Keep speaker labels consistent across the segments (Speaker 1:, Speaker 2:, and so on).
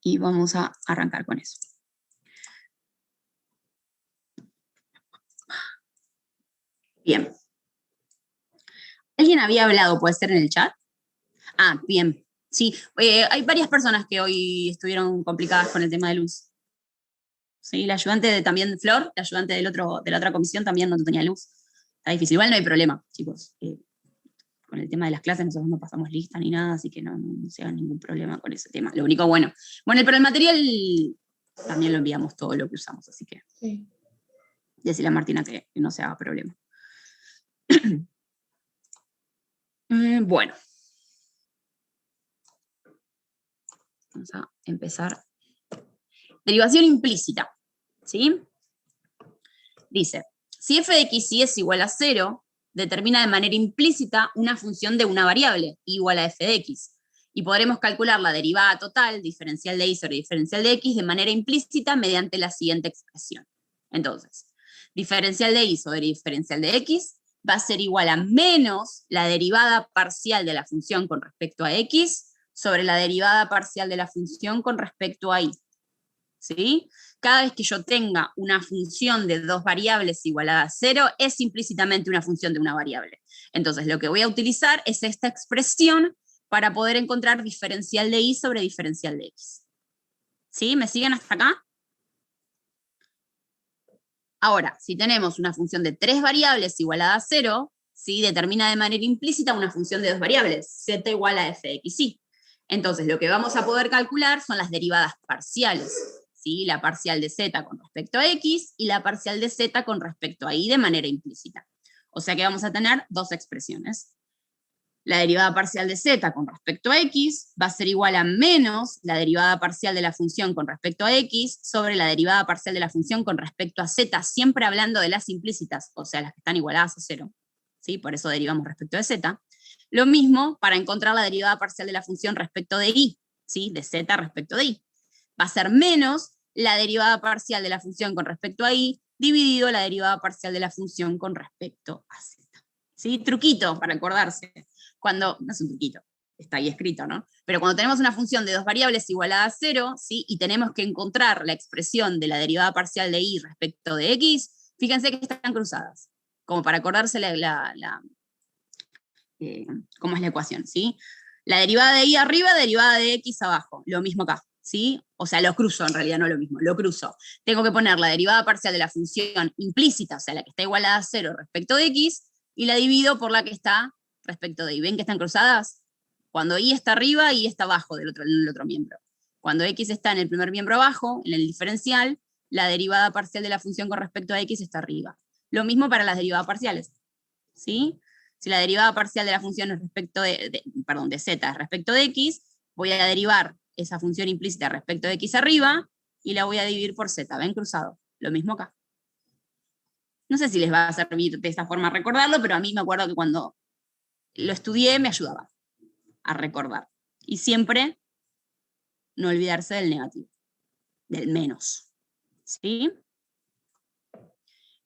Speaker 1: Y vamos a arrancar con eso. Bien. ¿Alguien había hablado, puede ser en el chat? Ah, bien. Sí, hay varias personas que hoy estuvieron complicadas con el tema de luz. Sí, la ayudante también, Flor, la ayudante de la otra comisión también no tenía luz. Está difícil. Igual no hay problema, chicos. Con el tema de las clases nosotros no pasamos lista ni nada, así que no se haga ningún problema con ese tema. Lo único bueno, pero el material también lo enviamos todo lo que usamos, así que sí. Decirle a Martina que no se haga problema. Bueno. Vamos a empezar. Derivación implícita, ¿sí? Dice, si f de x y es igual a 0, determina de manera implícita una función de una variable, igual a f de x. Y podremos calcular la derivada total, diferencial de y sobre diferencial de x, de manera implícita mediante la siguiente expresión. Entonces, diferencial de y sobre diferencial de x va a ser igual a menos la derivada parcial de la función con respecto a x sobre la derivada parcial de la función con respecto a y. ¿Sí? Cada vez que yo tenga una función de dos variables igualada a 0, es implícitamente una función de una variable. Entonces, lo que voy a utilizar es esta expresión para poder encontrar diferencial de y sobre diferencial de x. ¿Sí? ¿Me siguen hasta acá? Ahora, si tenemos una función de tres variables igualada a 0, ¿sí? Determina de manera implícita una función de dos variables, z igual a f de x, y. Entonces, lo que vamos a poder calcular son las derivadas parciales, ¿sí? La parcial de z con respecto a x y la parcial de z con respecto a y de manera implícita. O sea que vamos a tener dos expresiones. La derivada parcial de z con respecto a x va a ser igual a menos la derivada parcial de la función con respecto a x sobre la derivada parcial de la función con respecto a z, siempre hablando de las implícitas, o sea, las que están igualadas a 0. ¿Sí? Por eso derivamos respecto de z. Lo mismo para encontrar la derivada parcial de la función respecto de y, ¿sí? De z respecto de y. Va a ser menos la derivada parcial de la función con respecto a y dividido la derivada parcial de la función con respecto a z. ¿Sí? Truquito para acordarse. Cuando, no es un truquito, está ahí escrito, ¿no? Pero cuando tenemos una función de dos variables igualada a 0, ¿sí? Y tenemos que encontrar la expresión de la derivada parcial de y respecto de x, fíjense que están cruzadas, como para acordarse cómo es la ecuación, ¿sí? La derivada de y arriba, derivada de x abajo, lo mismo acá, ¿sí? O sea, lo cruzo en realidad, no lo mismo, lo cruzo. Tengo que poner la derivada parcial de la función implícita, o sea, la que está igualada a 0 respecto de x, y la divido por la que está respecto de y. ¿Ven que están cruzadas? Cuando y está arriba, y está abajo del otro miembro. Cuando x está en el primer miembro abajo, en el diferencial, la derivada parcial de la función con respecto a x está arriba. Lo mismo para las derivadas parciales, ¿sí? Si la derivada parcial de la función es respecto de z es respecto de x, voy a derivar esa función implícita respecto de x arriba, y la voy a dividir por z. ¿Ven cruzado? Lo mismo acá. No sé si les va a servir de esta forma recordarlo, pero a mí me acuerdo que cuando lo estudié me ayudaba a recordar. Y siempre no olvidarse del negativo, del menos. ¿Sí?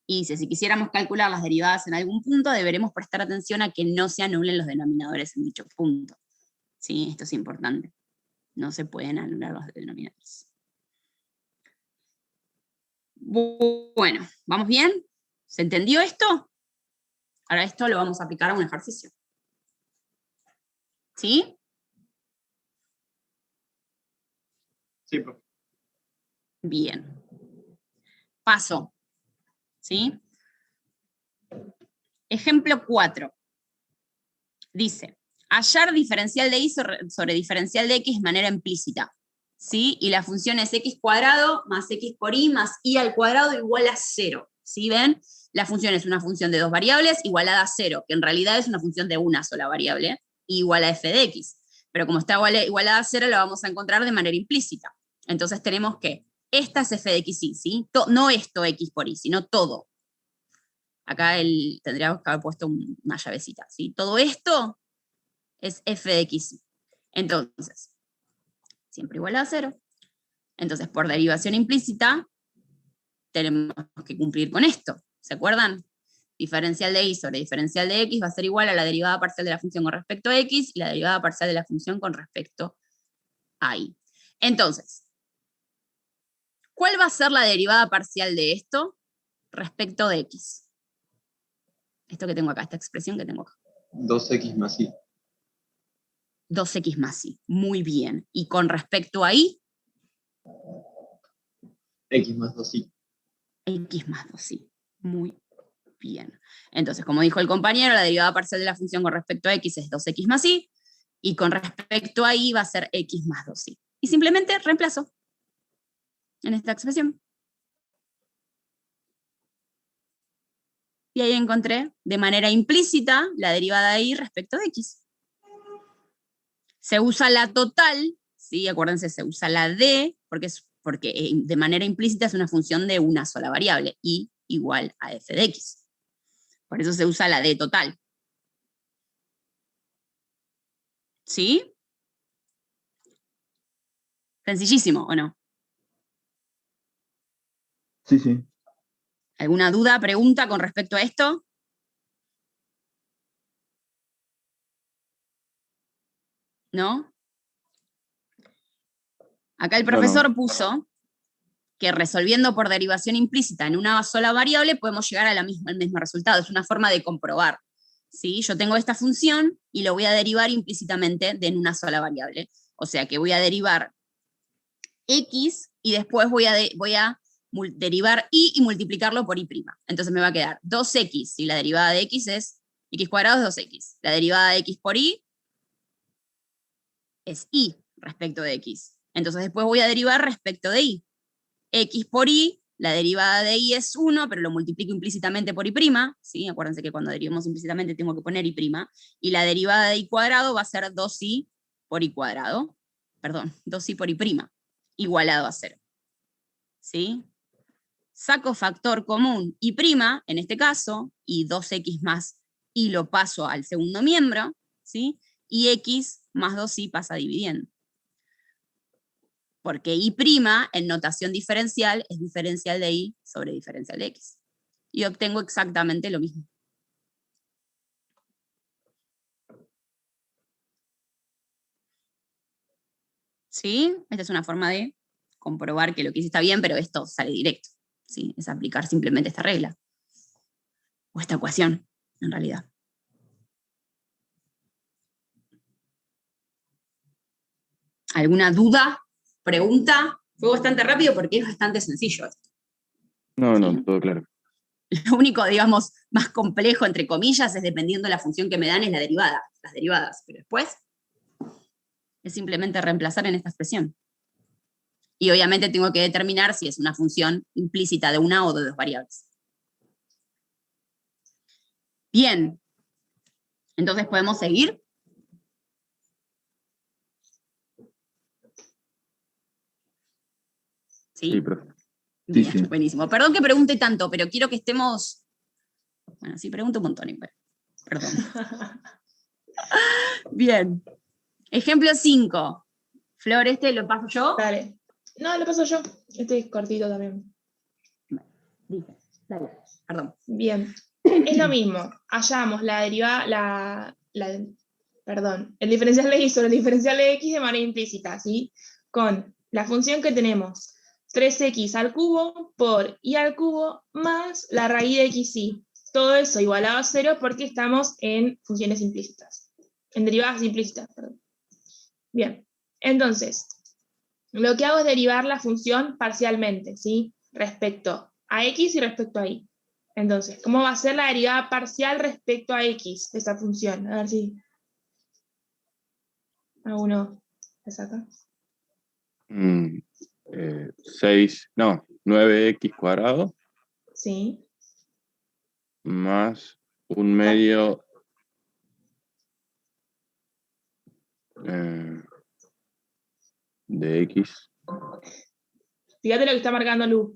Speaker 1: Y si quisiéramos calcular las derivadas en algún punto, deberemos prestar atención a que no se anulen los denominadores en dicho punto. ¿Sí? Esto es importante. No se pueden anular los denominadores. Bueno, ¿vamos bien? ¿Se entendió esto? Ahora esto lo vamos a aplicar a un ejercicio. ¿Sí?
Speaker 2: Sí, profe.
Speaker 1: Bien. Paso. ¿Sí? Ejemplo 4. Dice, hallar diferencial de y sobre diferencial de x de manera implícita. ¿Sí? Y la función es x cuadrado más x por y más y al cuadrado igual a 0. ¿Sí ven? La función es una función de dos variables igualada a 0, que en realidad es una función de una sola variable, igual a f de x. Pero como está igualada a 0, la vamos a encontrar de manera implícita. Entonces tenemos que, esta es f de x y, ¿sí? No esto x por y, sino todo. Acá tendríamos que haber puesto una llavecita, ¿sí? Todo esto es f de x. Entonces, siempre igual a 0. Entonces, por derivación implícita, tenemos que cumplir con esto. ¿Se acuerdan? Diferencial de y sobre diferencial de x va a ser igual a la derivada parcial de la función con respecto a x y la derivada parcial de la función con respecto a y. Entonces, ¿Cuál va a ser la derivada parcial de esto respecto de x? Esto que tengo acá, esta expresión que tengo acá.
Speaker 2: 2x más y.
Speaker 1: 2x más y. Muy bien. ¿Y con respecto a y?
Speaker 2: X más 2y.
Speaker 1: X más 2y. Muy bien. Entonces, como dijo el compañero, la derivada parcial de la función con respecto a x es 2x más y, y con respecto a y va a ser x más 2y. Y simplemente reemplazo en esta expresión. Y ahí encontré de manera implícita la derivada de y respecto de x. Se usa la total, ¿sí? Acuérdense, se usa la d, porque de manera implícita es una función de una sola variable, y igual a f de x. Por eso se usa la d total. ¿Sí? Sencillísimo, ¿o no?
Speaker 3: Sí, sí.
Speaker 1: ¿Alguna duda, pregunta con respecto a esto? ¿No? Acá el profesor puso que resolviendo por derivación implícita en una sola variable podemos llegar al mismo resultado. Es una forma de comprobar. ¿Sí? Yo tengo esta función y lo voy a derivar implícitamente en una sola variable. O sea que voy a derivar x y después voy a derivar y multiplicarlo por y'. Entonces me va a quedar 2x, y la derivada de x es x cuadrado es 2x. La derivada de x por y es y respecto de x. Entonces después voy a derivar respecto de y. X por y, la derivada de y es 1, pero lo multiplico implícitamente por y', ¿sí? Acuérdense que cuando derivamos implícitamente tengo que poner y', y la derivada de y cuadrado va a ser 2y por y cuadrado, perdón, 2y por y', igualado a 0. ¿Sí? Saco factor común y', en este caso, y 2x más y lo paso al segundo miembro, ¿sí? Y x más 2y pasa dividiendo. Porque y' en notación diferencial es diferencial de y sobre diferencial de x. Y obtengo exactamente lo mismo. ¿Sí? Esta es una forma de comprobar que lo que hice está bien, pero esto sale directo. ¿Sí? Es aplicar simplemente esta regla. O esta ecuación, en realidad. ¿Alguna duda? ¿Pregunta? Fue bastante rápido porque es bastante sencillo esto.
Speaker 3: No,
Speaker 1: ¿Sí?
Speaker 3: todo claro.
Speaker 1: Lo único, digamos, más complejo, entre comillas, es dependiendo de la función que me dan, es la derivada, las derivadas. Pero después es simplemente reemplazar en esta expresión. Y obviamente tengo que determinar si es una función implícita de una o de dos variables. Bien. Entonces podemos seguir. ¿Sí?
Speaker 3: Sí, profe.
Speaker 1: Bien,
Speaker 3: Sí.
Speaker 1: buenísimo. Perdón que pregunte tanto, pero quiero que estemos... Bueno, sí, pregunto un montón, igual. Perdón. Bien. Ejemplo 5. Flor, ¿este lo paso yo?
Speaker 4: Dale. No, lo paso yo. Este es cortito también.
Speaker 1: Dice, dale, perdón.
Speaker 4: Bien. Es lo mismo. Hallamos la derivada, perdón, el diferencial de y sobre el diferencial de x de manera implícita, ¿sí? Con la función que tenemos, 3x al cubo por y al cubo más la raíz de xy. Todo eso igualado a 0 porque estamos en funciones implícitas. En derivadas implícitas, perdón. Bien. Entonces, lo que hago es derivar la función parcialmente, ¿sí? Respecto a x y respecto a y. Entonces, ¿cómo va a ser la derivada parcial respecto a x de esa función? A ver si alguno le saca.
Speaker 3: 9x cuadrado
Speaker 4: Sí.
Speaker 3: más 1/2 de x.
Speaker 4: Fíjate lo que está marcando Lu.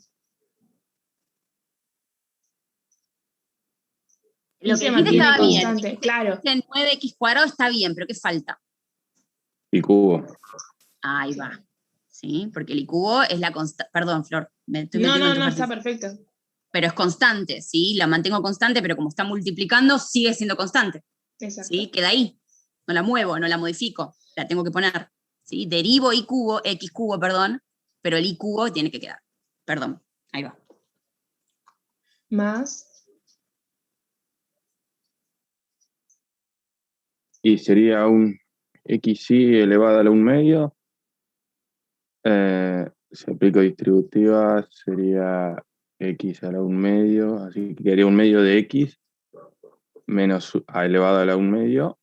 Speaker 1: Lo
Speaker 4: Y
Speaker 1: que
Speaker 4: se
Speaker 1: dijiste
Speaker 4: mantiene
Speaker 1: estaba bien.
Speaker 4: constante, claro.
Speaker 1: El 9x cuadrado está bien, pero ¿qué falta?
Speaker 3: Y cubo.
Speaker 1: Ahí va. ¿Sí? Porque el y cubo es la constante. Perdón, Flor, me estoy
Speaker 4: No,
Speaker 1: metiendo en tu
Speaker 4: está
Speaker 1: ejercicio.
Speaker 4: perfecto.
Speaker 1: Pero es constante, ¿sí? La mantengo constante, pero como está multiplicando, sigue siendo constante.
Speaker 4: Exacto.
Speaker 1: ¿Sí? Queda ahí. No la muevo, no la modifico. La tengo que poner. ¿Sí? Derivo x cubo, perdón, pero el y cubo tiene que quedar. Perdón, ahí va.
Speaker 4: Más.
Speaker 3: Y sería un XY elevado a la 1 medio. Si aplico distributiva, sería X a la 1 medio. Así que quedaría 1 medio de X menos a elevado a la 1 medio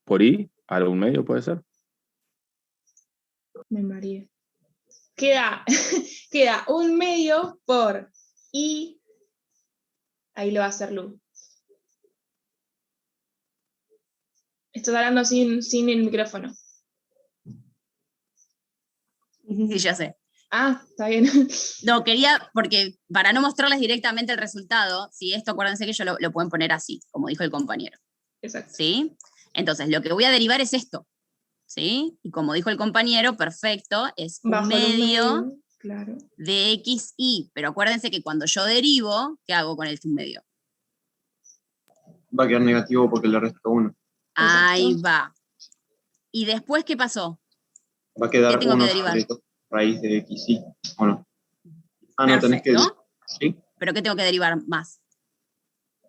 Speaker 3: por Y a la 1 medio, ¿puede ser?
Speaker 4: Me mareé. Queda 1 medio por I. Ahí lo va a hacer Lu. Estoy hablando sin el micrófono.
Speaker 1: Sí, ya sé.
Speaker 4: Ah, está bien.
Speaker 1: No, quería, porque para no mostrarles directamente el resultado, si esto acuérdense que yo lo pueden poner así, como dijo el compañero.
Speaker 4: Exacto.
Speaker 1: ¿Sí? Entonces, lo que voy a derivar es esto. ¿Sí? Y como dijo el compañero, perfecto, es un
Speaker 4: Bajo el un
Speaker 1: medio
Speaker 4: medio, claro.
Speaker 1: de XY. Pero acuérdense que cuando yo derivo, ¿qué hago con el un medio?
Speaker 2: Va a quedar negativo porque le resta 1.
Speaker 1: Ahí
Speaker 4: Exacto.
Speaker 1: va. ¿Y después qué pasó?
Speaker 2: Va a quedar
Speaker 1: ¿Qué tengo que
Speaker 2: 1
Speaker 1: derivar?
Speaker 2: sobre 2 raíz de XY. ¿O no? Ah, no, tenés que...
Speaker 1: Perfecto.
Speaker 2: Sí,
Speaker 1: ¿Pero qué tengo que derivar más?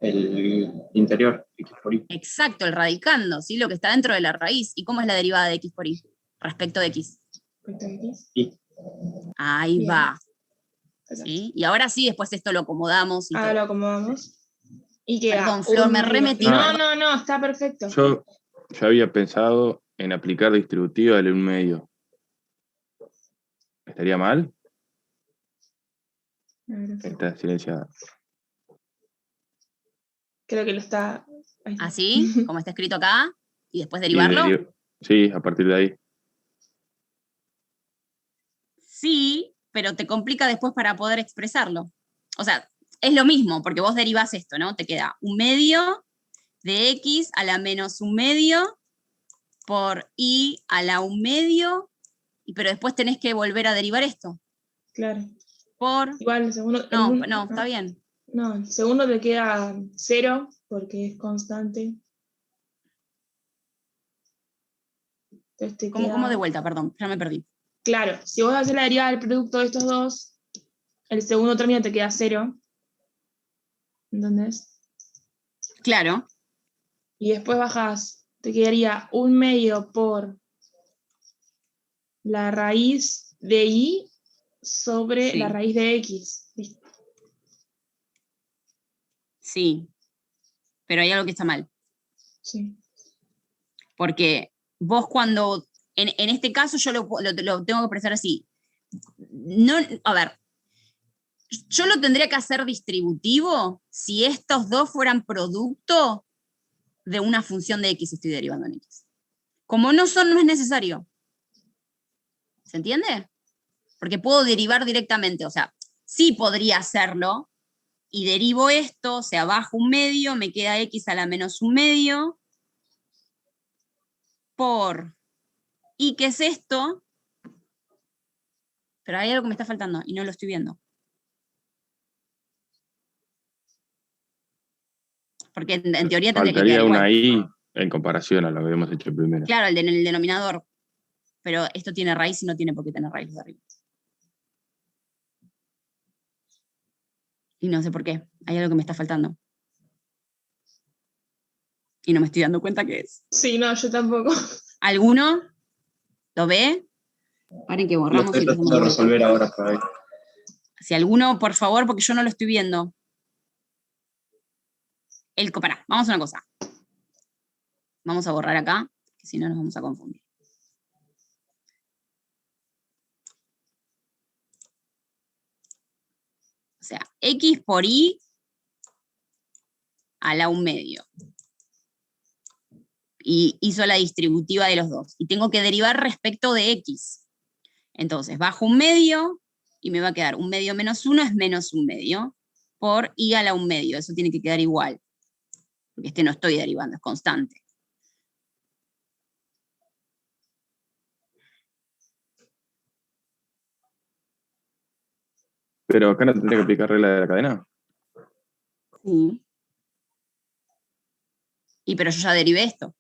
Speaker 2: el interior, X por Y.
Speaker 1: Exacto, el radicando, ¿sí? Lo que está dentro de la raíz. ¿Y cómo es la derivada de X por Y? Respecto de X.
Speaker 4: Respecto a X.
Speaker 2: Y
Speaker 1: Ahí
Speaker 4: Bien.
Speaker 1: va.
Speaker 4: Exacto.
Speaker 1: ¿Sí? Y ahora sí, después esto lo acomodamos y
Speaker 4: Ahora lo
Speaker 1: todo.
Speaker 4: acomodamos. Y queda
Speaker 1: Perdón, Flor,
Speaker 4: un
Speaker 1: me
Speaker 4: medio.
Speaker 1: remetí.
Speaker 3: Ah.
Speaker 4: No, está perfecto.
Speaker 3: Yo había pensado en aplicar distributiva de la 1 medio. ¿Estaría mal?
Speaker 4: A ver,
Speaker 3: Está silenciada.
Speaker 4: creo que lo está. Ahí está.
Speaker 1: Así, como está escrito acá, y después
Speaker 3: Y
Speaker 1: derivarlo.
Speaker 3: sí, a partir de ahí.
Speaker 1: Sí, pero te complica después para poder expresarlo. O sea, es lo mismo, porque vos derivás esto, ¿no? Te queda un medio de X a la menos un medio por Y a la un medio, pero después tenés que volver a derivar esto.
Speaker 4: Claro.
Speaker 1: Por...
Speaker 4: Igual el segundo.
Speaker 1: No, está bien.
Speaker 4: No, el segundo te queda 0 porque es constante. Entonces te
Speaker 1: ¿Cómo
Speaker 4: queda.
Speaker 1: de vuelta? Perdón, ya me perdí.
Speaker 4: Claro, si vos haces la derivada del producto de estos dos, el segundo término te queda 0. ¿Entendés?
Speaker 1: Claro,
Speaker 4: Y después bajás, te quedaría 1 medio por la raíz de Y sobre
Speaker 1: sí,
Speaker 4: la raíz de X. ¿Listo?
Speaker 1: sí, pero hay algo que está mal.
Speaker 4: Sí.
Speaker 1: Porque vos cuando, en este caso yo lo tengo que expresar así. No, a ver, yo lo tendría que hacer distributivo si estos dos fueran producto de una función de X, estoy derivando en X. Como no son, no es necesario. ¿Se entiende? Porque puedo derivar directamente, o sea, sí podría hacerlo, y derivo esto, o sea, bajo un medio, me queda X a la menos un medio, por ¿y qué es esto? Pero hay algo que me está faltando y no lo estoy viendo. Porque en teoría tendría que quedar
Speaker 3: Faltaría una
Speaker 1: igual.
Speaker 3: I en comparación a lo que habíamos hecho primero.
Speaker 1: Claro, el denominador. Pero esto tiene raíz y no tiene por qué tener raíz de arriba. Y no sé por qué. Hay algo que me está faltando. Y no me estoy dando cuenta qué es.
Speaker 4: Sí, no, yo tampoco.
Speaker 1: ¿Alguno lo ve? Paren que
Speaker 2: lo
Speaker 1: borramos
Speaker 2: estoy
Speaker 1: y lo hacemos
Speaker 2: tratando
Speaker 1: de
Speaker 2: de
Speaker 1: vuelta.
Speaker 2: resolver ahora por ahí.
Speaker 1: Si alguno, por favor, porque yo no lo estoy viendo. Pará, vamos a una cosa. Vamos a borrar acá, que si no nos vamos a confundir. O sea, X por Y a la un medio. Y hizo la distributiva de los dos. Y tengo que derivar respecto de X. Entonces, bajo un medio y me va a quedar un medio menos 1 es menos un medio por Y a la un medio. Eso tiene que quedar igual. Porque no estoy derivando, es constante.
Speaker 3: Pero acá no tendría que aplicar regla de la cadena.
Speaker 1: Sí. Y pero yo ya derivé esto.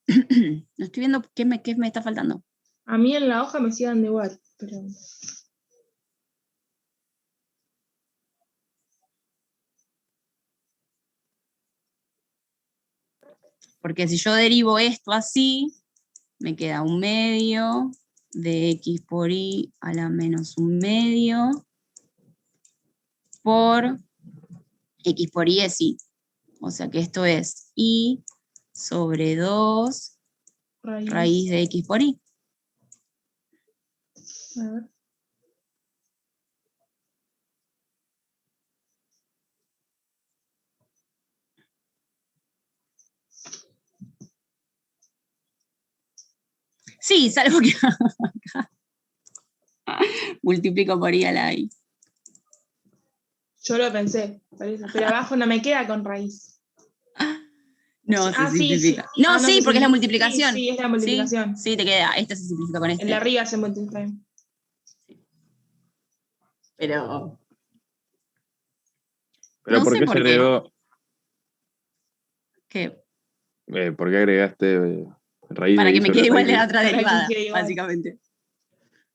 Speaker 1: No estoy viendo qué me está faltando.
Speaker 4: A mí en la hoja me sigue dando igual, pero...
Speaker 1: Porque si yo derivo esto así, me queda 1/2 de x por y a la menos 1/2 por x por y es y. O sea que esto es y sobre 2 raíz de x por y.
Speaker 4: A ver.
Speaker 1: Sí, salvo que acá multiplico por y a la y.
Speaker 4: Yo lo pensé, por eso, pero abajo no me queda con raíz.
Speaker 1: No, se
Speaker 4: Sí,
Speaker 1: simplifica.
Speaker 4: sí.
Speaker 1: No,
Speaker 4: No
Speaker 1: sí,
Speaker 4: se
Speaker 1: porque es la
Speaker 4: simplifica.
Speaker 1: multiplicación.
Speaker 4: Sí, es la multiplicación.
Speaker 1: Sí, te queda. Este se simplifica con
Speaker 4: El de
Speaker 1: este.
Speaker 4: arriba se multiplica.
Speaker 1: Pero
Speaker 3: Pero
Speaker 1: no
Speaker 3: ¿por
Speaker 1: sé
Speaker 3: qué
Speaker 1: por
Speaker 3: se
Speaker 1: qué.
Speaker 3: agregó?
Speaker 1: ¿Qué?
Speaker 3: ¿Por qué agregaste raíz
Speaker 1: Para
Speaker 3: de
Speaker 1: que
Speaker 3: y
Speaker 1: me
Speaker 3: sobre
Speaker 1: quede igual
Speaker 3: raíz de
Speaker 1: la
Speaker 3: y?
Speaker 1: otra
Speaker 4: Para que
Speaker 1: derivada,
Speaker 4: quede igual.
Speaker 1: básicamente.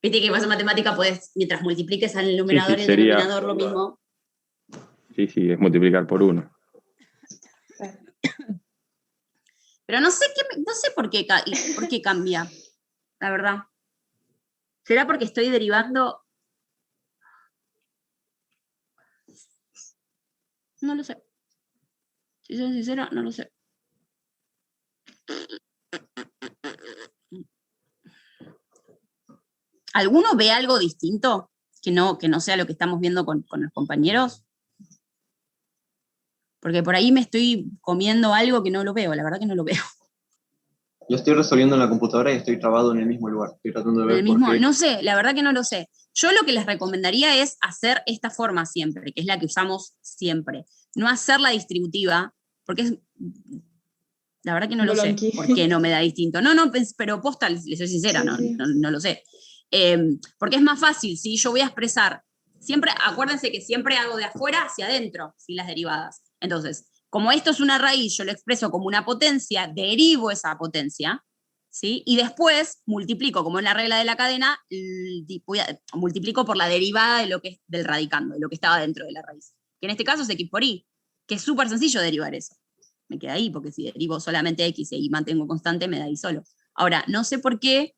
Speaker 1: Viste que vos en matemática puedes, mientras multipliques al numerador
Speaker 3: Sí,
Speaker 1: y al
Speaker 3: sería,
Speaker 1: denominador lo mismo.
Speaker 3: sí, es multiplicar por 1.
Speaker 1: Pero no sé no sé por qué cambia, la verdad. ¿Será porque estoy derivando? No lo sé. Si soy sincera, no lo sé. ¿Alguno ve algo distinto que no sea lo que estamos viendo con los compañeros? Porque por ahí me estoy comiendo algo que no lo veo, la verdad que no lo veo.
Speaker 2: Yo estoy resolviendo en la computadora y estoy trabado en el mismo lugar. Estoy tratando de
Speaker 1: En el
Speaker 2: ver por
Speaker 1: mismo,
Speaker 2: qué.
Speaker 1: no sé, la verdad que no lo sé. Yo lo que les recomendaría es hacer esta forma siempre, que es la que usamos siempre. No hacer la distributiva, porque es, la verdad que no lo sé
Speaker 4: Bolonqui.
Speaker 1: por qué no me da distinto. No, pero posta, les soy sincera,
Speaker 4: Sí,
Speaker 1: no,
Speaker 4: sí.
Speaker 1: no lo sé. Porque es más fácil, si yo voy a expresar, siempre, acuérdense que siempre hago de afuera hacia adentro, ¿sí? Las derivadas. Entonces, como esto es una raíz, yo lo expreso como una potencia, derivo esa potencia, ¿sí? Y después multiplico, como en la regla de la cadena, multiplico por la derivada de lo que es del radicando, de lo que estaba dentro de la raíz. Que en este caso es x por y, que es súper sencillo derivar eso. Me queda ahí, porque si derivo solamente x y mantengo constante, me da ahí solo. Ahora, no sé por qué,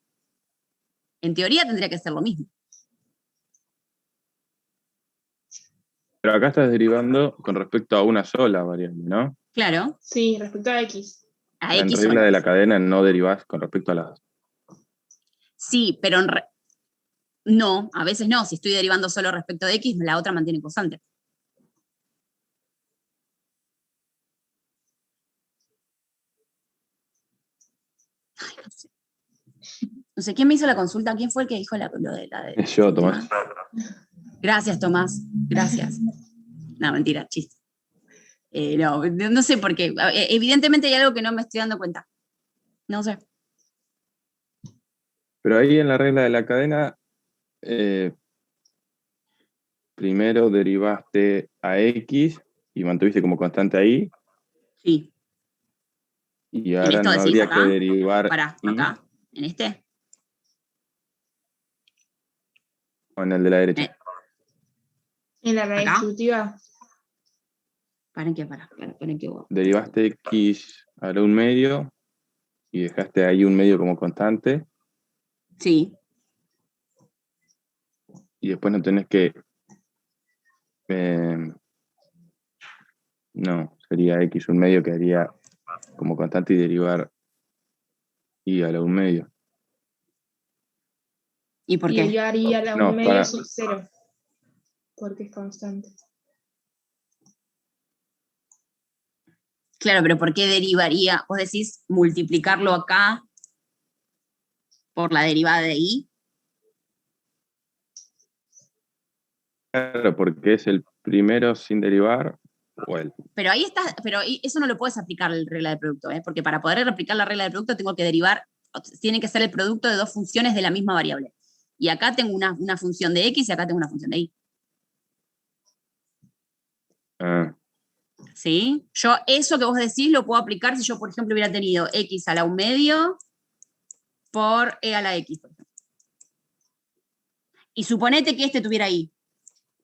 Speaker 1: en teoría tendría que ser lo mismo.
Speaker 3: Pero acá estás derivando con respecto a una sola variable, ¿no?
Speaker 1: Claro,
Speaker 4: Sí, respecto a X.
Speaker 1: a
Speaker 3: En
Speaker 1: x
Speaker 3: regla
Speaker 1: solo.
Speaker 3: de la cadena no derivás con respecto a las...
Speaker 1: Sí, pero no, a veces no. Si estoy derivando solo respecto de x, la otra mantiene constante. Ay, no sé. No sé, ¿quién me hizo la consulta? ¿Quién fue el que dijo lo de la
Speaker 3: Es yo, Tomás.
Speaker 1: Gracias, Tomás. Gracias. No, mentira, chiste. No sé por qué. Evidentemente hay algo que no me estoy dando cuenta. No sé.
Speaker 3: Pero ahí en la regla de la cadena, primero derivaste a x y mantuviste como constante ahí,
Speaker 1: Sí.
Speaker 3: y
Speaker 1: ¿En
Speaker 3: ahora
Speaker 1: esto
Speaker 3: no
Speaker 1: decís
Speaker 3: habría que
Speaker 1: acá?
Speaker 3: derivar
Speaker 1: Pará,
Speaker 3: y
Speaker 1: acá. ¿En este?
Speaker 3: o en el de la derecha.
Speaker 4: En la
Speaker 1: ¿Acá?
Speaker 4: redistributiva.
Speaker 1: Paren que
Speaker 3: Derivaste x a la 1/2 y dejaste ahí 1/2 como constante,
Speaker 1: Sí.
Speaker 3: y después no tenés que... no, sería x 1/2 que haría como constante y derivar y a la 1/2.
Speaker 1: ¿Y por
Speaker 4: Y
Speaker 1: qué?
Speaker 4: derivaría la
Speaker 3: No,
Speaker 4: 1/2 sub 0. Porque es constante.
Speaker 1: Claro, pero ¿por qué derivaría? Vos decís multiplicarlo acá por la derivada de y.
Speaker 3: Claro, porque es el primero sin derivar, o el...
Speaker 1: Pero ahí está, eso no lo puedes aplicar la regla de producto, ¿eh? Porque para poder aplicar la regla de producto tengo que derivar, tiene que ser el producto de dos funciones de la misma variable. Y acá tengo una función de x y acá tengo una función de y.
Speaker 3: Ah,
Speaker 1: ¿Sí? Yo eso que vos decís lo puedo aplicar si yo, por ejemplo, hubiera tenido x a la 1/2 por e a la x, por ejemplo. Y suponete que este tuviera y,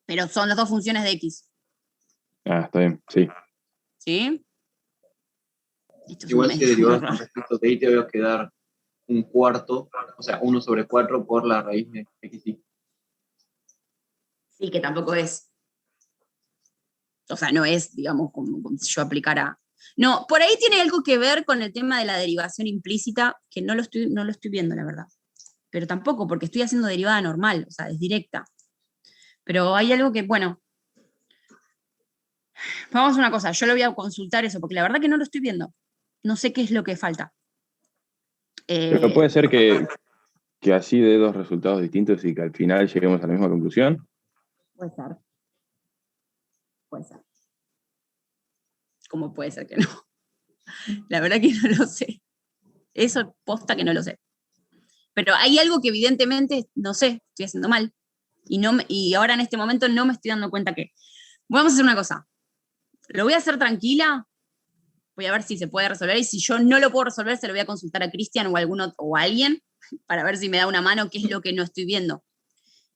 Speaker 1: pero son las dos funciones de x.
Speaker 3: Está bien, sí.
Speaker 1: ¿Sí? Esto es
Speaker 2: Igual
Speaker 1: un
Speaker 2: si
Speaker 1: medio
Speaker 2: derivas
Speaker 1: muy
Speaker 2: con
Speaker 1: raro.
Speaker 2: respecto de y te va a quedar un cuarto, o sea, 1/4 por la raíz de xy.
Speaker 1: Sí, que tampoco es. O sea, no es, digamos, como si yo aplicara. No, por ahí tiene algo que ver con el tema de la derivación implícita, que no lo estoy viendo, la verdad. Pero tampoco, porque estoy haciendo derivada normal, o sea, es directa. Pero hay algo que, bueno, vamos a hacer una cosa, yo lo voy a consultar eso, porque la verdad que no lo estoy viendo. No sé qué es lo que falta.
Speaker 3: Pero puede ser que así dé dos resultados distintos y que al final lleguemos a la misma conclusión.
Speaker 1: Puede ser. Puede ser. ¿Cómo puede ser que no? La verdad que no lo sé. Eso posta que no lo sé. Pero hay algo que evidentemente, no sé, estoy haciendo mal. Y ahora en este momento no me estoy dando cuenta que. Vamos a hacer una cosa. Lo voy a hacer tranquila. Voy a ver si se puede resolver. Y si yo no lo puedo resolver, se lo voy a consultar a Cristian o a alguien para ver si me da una mano qué es lo que no estoy viendo.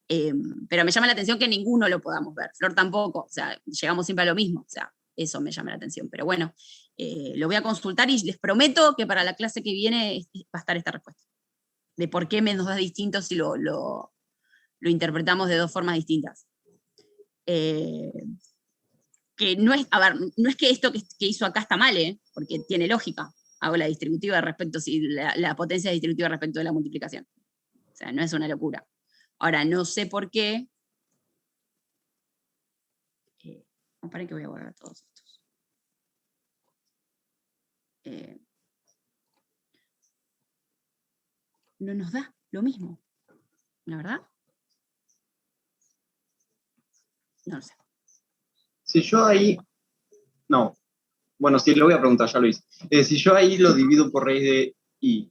Speaker 1: Pero me llama la atención que ninguno lo podamos ver. Flor tampoco. O sea, llegamos siempre a lo mismo. O sea, eso me llama la atención. Pero bueno, lo voy a consultar y les prometo que para la clase que viene va a estar esta respuesta. De por qué me nos da distinto si lo interpretamos de dos formas distintas. Que no es, a ver, no es que esto que hizo acá está mal, porque tiene lógica. Hago la distributiva respecto, si la potencia es distributiva respecto de la multiplicación. O sea, no es una locura. Ahora, no sé por qué. Para que voy a borrar todos estos. No nos da lo mismo. ¿La verdad? No lo sé.
Speaker 2: Si yo ahí, no, bueno, sí, lo voy a preguntar, ya lo hice. Si yo ahí lo divido por raíz de y,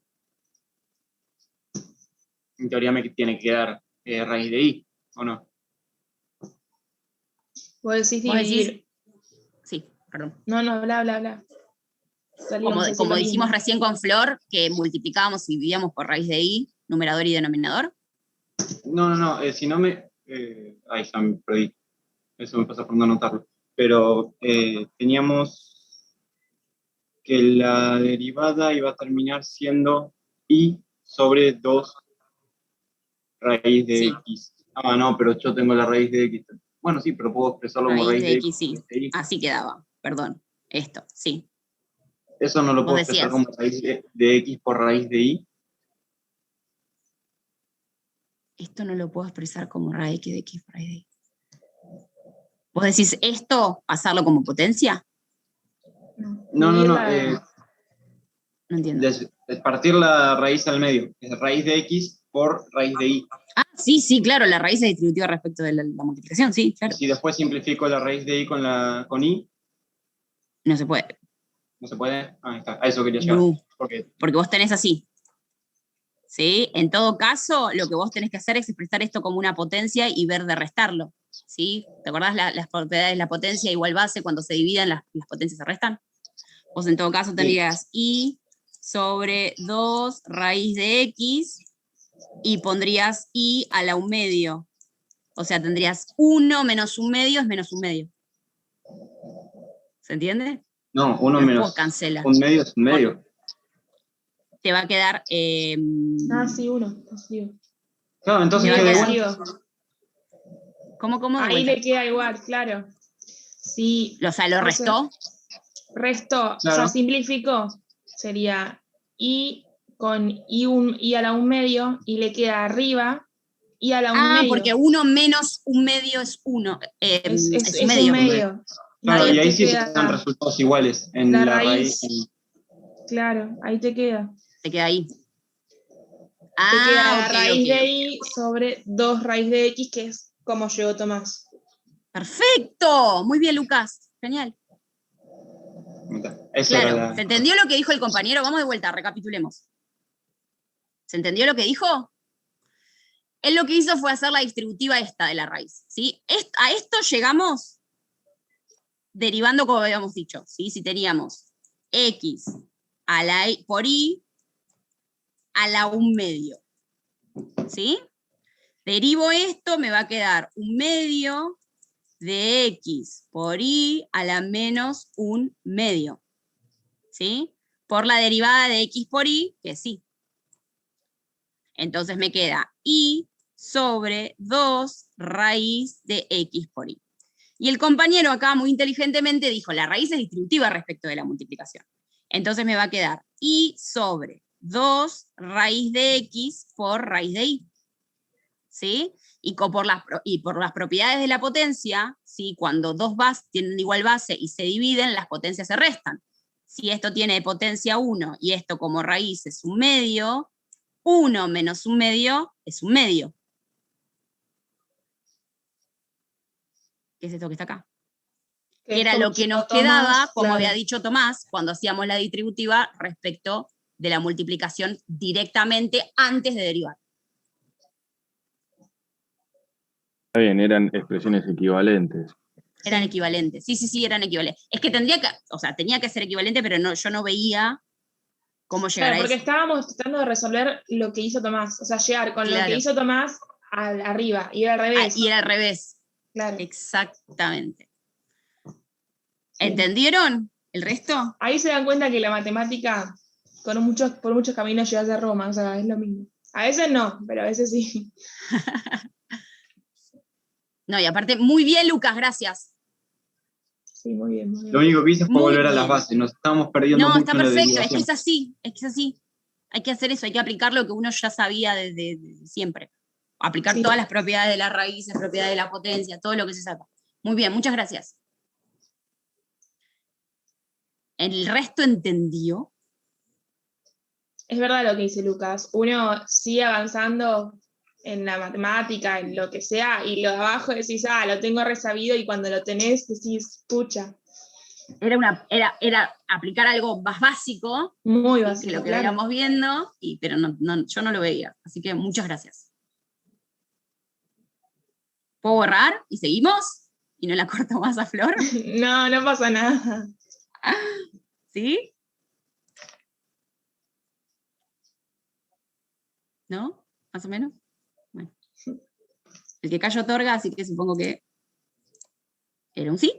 Speaker 2: en teoría me tiene que dar raíz de y, ¿o no?
Speaker 4: Vos decís
Speaker 1: ¿Vos decís?
Speaker 4: dividir.
Speaker 1: Sí, perdón.
Speaker 4: No, bla.
Speaker 1: Como dijimos recién con Flor, que multiplicábamos y dividíamos por raíz de i, numerador y denominador.
Speaker 2: No, si no me... ahí ya me perdí. Eso me pasa por no anotarlo. Pero teníamos que la derivada iba a terminar siendo i sobre 2 raíz de
Speaker 1: Sí.
Speaker 2: x. No, pero yo tengo la raíz de x. Bueno, sí, pero puedo expresarlo como
Speaker 1: Raíz
Speaker 2: raíz
Speaker 1: de
Speaker 2: de
Speaker 1: x, sí.
Speaker 2: de y.
Speaker 1: Así quedaba, perdón. Esto, sí.
Speaker 2: Eso no lo
Speaker 1: Vos
Speaker 2: puedo expresar
Speaker 1: decías.
Speaker 2: como raíz de x por raíz de y.
Speaker 1: Esto no lo puedo expresar como raíz de x por raíz de y. ¿Vos decís esto, pasarlo como potencia?
Speaker 2: No.
Speaker 1: No entiendo.
Speaker 2: Partir la raíz al medio. Es raíz de x por raíz de y.
Speaker 1: Ah, sí, claro, la raíz es distributiva respecto de la multiplicación, sí, claro.
Speaker 2: Y si después simplifico la raíz de y con y,
Speaker 1: No se puede.
Speaker 2: ¿no se puede? Ahí está, a eso quería llegar.
Speaker 1: No,
Speaker 2: Porque
Speaker 1: porque vos tenés así. ¿Sí? En todo caso, lo que vos tenés que hacer es expresar esto como una potencia y ver de restarlo. ¿Sí? ¿Te acordás las propiedades de la potencia igual base cuando se dividen las potencias se restan? Vos en todo caso tendrías i sobre 2 raíz de x y pondrías i a la 1/2. O sea, tendrías 1 menos 1/2 es menos 1/2. ¿Se entiende?
Speaker 2: no, 1 menos
Speaker 1: cancela.
Speaker 2: 1/2 es 1/2.
Speaker 1: Te va a quedar...
Speaker 4: sí, 1.
Speaker 2: Claro, entonces queda igual.
Speaker 1: ¿Cómo?
Speaker 4: Ahí le queda igual, claro. Sí.
Speaker 1: O sea, ¿lo restó?
Speaker 4: Restó,
Speaker 2: Claro.
Speaker 4: o sea, simplificó. Sería i con i a la 1/2 y le queda arriba i a la 1/2.
Speaker 1: Porque 1 menos 1/2 es 1.
Speaker 4: Es
Speaker 1: 1/2.
Speaker 2: Claro, y ahí sí
Speaker 4: queda
Speaker 2: se dan resultados iguales en
Speaker 4: la
Speaker 2: la
Speaker 4: raíz.
Speaker 2: raíz.
Speaker 4: Claro, ahí te queda.
Speaker 1: Te queda ahí.
Speaker 4: Te queda la
Speaker 1: ok,
Speaker 4: raíz
Speaker 1: ok.
Speaker 4: de i sobre 2 raíz de x, que es como llegó Tomás.
Speaker 1: Perfecto. Muy bien, Lucas. Genial.
Speaker 2: Eso
Speaker 1: Claro,
Speaker 2: era
Speaker 1: ¿se entendió lo que dijo el compañero? Vamos de vuelta, recapitulemos. ¿Se entendió lo que dijo? Él lo que hizo fue hacer la distributiva esta de la raíz. ¿Sí? A esto llegamos derivando como habíamos dicho. ¿Sí? Si teníamos x a la por i a la 1/2. ¿Sí? Derivo esto, me va a quedar 1/2 de x por y a la menos 1/2. ¿Sí? Por la derivada de x por y, que sí. Entonces me queda y sobre 2 raíz de x por y. Y el compañero acá muy inteligentemente dijo, la raíz es distributiva respecto de la multiplicación. Entonces me va a quedar y sobre 2 raíz de x por raíz de y. ¿Sí? Y por las propiedades de la potencia, ¿sí? Cuando dos bases tienen igual base y se dividen, las potencias se restan. Si esto tiene potencia 1 y esto como raíz es 1/2, 1 menos 1/2 es 1/2. ¿Qué es esto que está acá? Que era lo que nos quedaba, como había dicho Tomás, cuando hacíamos la distributiva respecto de la multiplicación directamente antes de derivar.
Speaker 3: Está bien, eran expresiones equivalentes.
Speaker 1: Eran equivalentes, sí, eran equivalentes. Es que tenía que ser equivalente, pero no, yo no veía cómo llegar a eso.
Speaker 4: Porque estábamos tratando de resolver lo que hizo Tomás, o sea, llegar con lo que hizo Tomás arriba, y era al revés.
Speaker 1: Y era al revés.
Speaker 4: Claro.
Speaker 1: Exactamente.
Speaker 4: Sí.
Speaker 1: ¿Entendieron el resto?
Speaker 4: Ahí se dan cuenta que la matemática por muchos caminos lleva a Roma, o sea, es lo mismo. A veces no, pero a veces sí.
Speaker 1: No, y aparte, muy bien, Lucas, gracias.
Speaker 4: Sí, muy bien, muy bien.
Speaker 2: Lo único que hice fue volver a las bases, nos estábamos perdiendo mucho.
Speaker 1: No, está perfecto,
Speaker 2: en la
Speaker 1: es que es así. Hay que hacer eso, hay que aplicar lo que uno ya sabía desde siempre. Aplicar todas las propiedades de las raíces, propiedades de la potencia, todo lo que se saca. Muy bien, muchas gracias. ¿El resto entendió?
Speaker 4: Es verdad lo que dice Lucas. Uno sigue avanzando en la matemática, en lo que sea, y lo de abajo decís, lo tengo resabido, y cuando lo tenés decís, pucha.
Speaker 1: Era aplicar algo más básico,
Speaker 4: muy básico,
Speaker 1: que lo que veíamos viendo, pero yo no lo veía. Así que muchas gracias. ¿Puedo borrar? ¿Y seguimos? ¿Y no la corto más a Flor?
Speaker 4: No pasa nada.
Speaker 1: ¿Sí? ¿No? ¿Más o menos? Bueno. El que calla otorga, así que supongo que era un sí.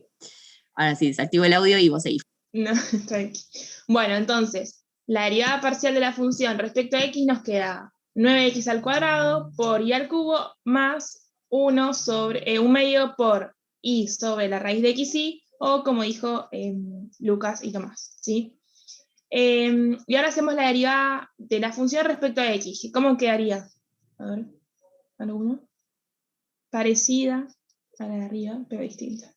Speaker 1: Ahora sí, desactivo el audio y vos seguís.
Speaker 4: No, tranqui. Bueno, entonces, la derivada parcial de la función respecto a x nos queda 9x al cuadrado por y al cubo más 1 sobre 1/2 por y sobre la raíz de xy, o como dijo Lucas y Tomás, ¿sí? Y ahora hacemos la derivada de la función respecto a x. ¿Cómo quedaría? A ver, ¿alguno? Parecida a la de arriba, pero distinta.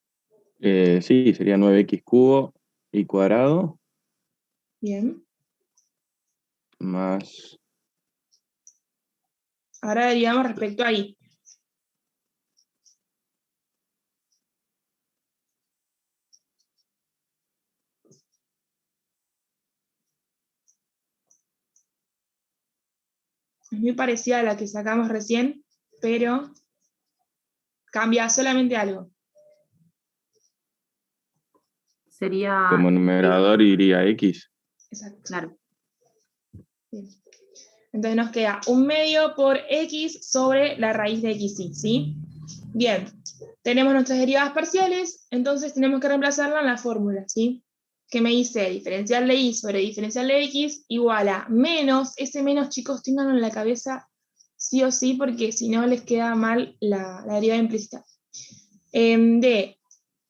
Speaker 3: Sí, sería 9x cubo y cuadrado.
Speaker 4: Bien.
Speaker 3: Más...
Speaker 4: Ahora derivamos respecto a y. Es muy parecida a la que sacamos recién, pero cambia solamente algo.
Speaker 1: Sería...
Speaker 3: Como numerador iría x.
Speaker 4: Exacto.
Speaker 1: Claro.
Speaker 4: Bien. Entonces nos queda 1/2 por x sobre la raíz de xy, ¿sí? Bien, tenemos nuestras derivadas parciales, entonces tenemos que reemplazarla en la fórmula, ¿sí? Que me dice diferencial de y sobre diferencial de x igual a menos, ese menos, chicos, tenganlo en la cabeza sí o sí, porque si no les queda mal la derivada implícita. De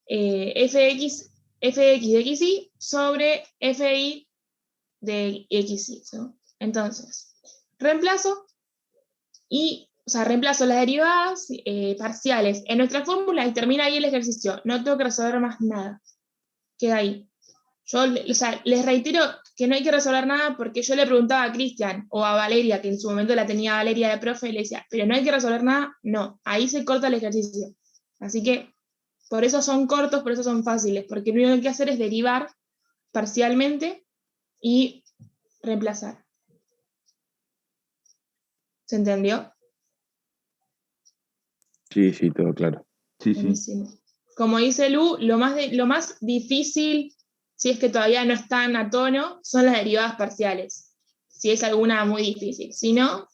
Speaker 4: fx de xy sobre fi de xy, ¿no? Entonces, reemplazo las derivadas parciales en nuestra fórmula y termina ahí el ejercicio. No tengo que resolver más nada. Queda ahí. Yo les reitero que no hay que resolver nada, porque yo le preguntaba a Cristian o a Valeria, que en su momento la tenía Valeria de profe, y le decía, pero no hay que resolver nada. No, ahí se corta el ejercicio. Así que por eso son cortos, por eso son fáciles, porque lo único que hay que hacer es derivar parcialmente y reemplazar. ¿Se entendió?
Speaker 3: Sí, todo claro. Sí.
Speaker 4: Buenísimo. Como dice Lu, lo más difícil, si es que todavía no están a tono, son las derivadas parciales. Si es alguna muy difícil. Si no,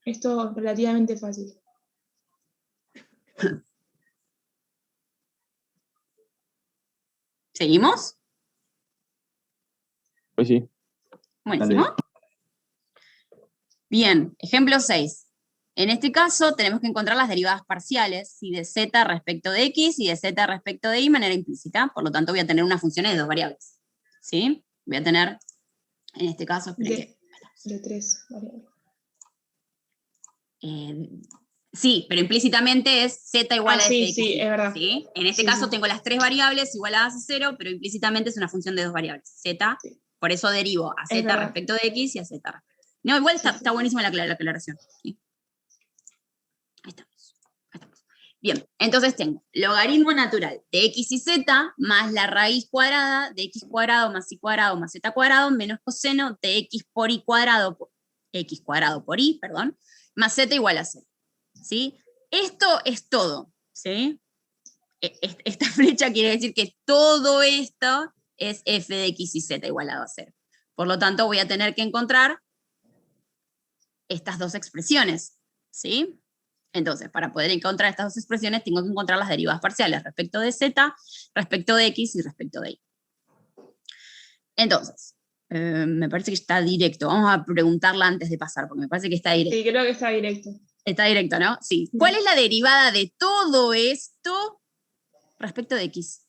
Speaker 4: Esto es relativamente fácil.
Speaker 1: ¿Seguimos?
Speaker 3: Pues sí.
Speaker 1: Buenísimo.
Speaker 3: Dale.
Speaker 1: Bien, ejemplo 6. En este caso tenemos que encontrar las derivadas parciales, ¿sí? De z respecto de x y de z respecto de y de manera implícita. Por lo tanto voy a tener unas funciones de dos variables. ¿Sí? Voy a tener, en este caso, esperen
Speaker 4: De 3 variables.
Speaker 1: sí, pero implícitamente es z igual a
Speaker 4: sí,
Speaker 1: fx.
Speaker 4: sí, es verdad.
Speaker 1: ¿Sí? En este
Speaker 4: Sí,
Speaker 1: caso
Speaker 4: sí.
Speaker 1: tengo las tres variables igualadas a 0, pero implícitamente es una función de dos variables, z.
Speaker 4: Sí.
Speaker 1: Por eso derivo a
Speaker 4: Es
Speaker 1: z
Speaker 4: verdad.
Speaker 1: respecto de x y a z. No, igual
Speaker 4: Sí, sí.
Speaker 1: está buenísima la aclaración. ¿Sí? Ahí estamos. Bien, entonces tengo logaritmo natural de x y z más la raíz cuadrada de x cuadrado más y cuadrado más z cuadrado menos coseno de x por y cuadrado por y, perdón, más z igual a 0. ¿Sí? Esto es todo. ¿Sí? Esta flecha quiere decir que todo esto es f de x y z igualado a 0. Por lo tanto, voy a tener que encontrar estas dos expresiones. ¿Sí? Entonces, para poder encontrar estas dos expresiones, tengo que encontrar las derivadas parciales respecto de z, respecto de x y respecto de y. Entonces, me parece que está directo. Vamos a preguntarla antes de pasar, porque me parece que está directo.
Speaker 4: Sí, creo que está directo.
Speaker 1: Está directo, ¿no? Sí. ¿Cuál es la derivada de todo esto respecto de x?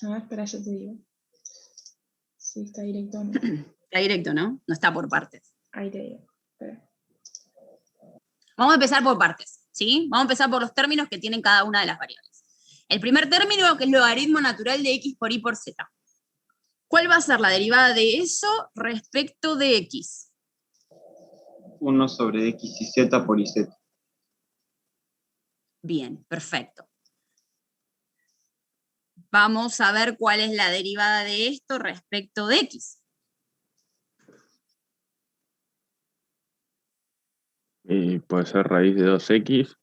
Speaker 4: Ah, espera, yo te digo. Sí, está directo o no.
Speaker 1: Está directo, ¿no? No está por partes.
Speaker 4: Ahí te digo. Espera.
Speaker 1: Vamos a empezar por partes, ¿sí? Vamos a empezar por los términos que tienen cada una de las variables. El primer término, que es logaritmo natural de x por y por z. ¿Cuál va a ser la derivada de eso respecto de x?
Speaker 2: 1 sobre x y z por iz.
Speaker 1: Bien, perfecto. Vamos a ver cuál es la derivada de esto respecto de x.
Speaker 3: Y puede ser raíz de 2x,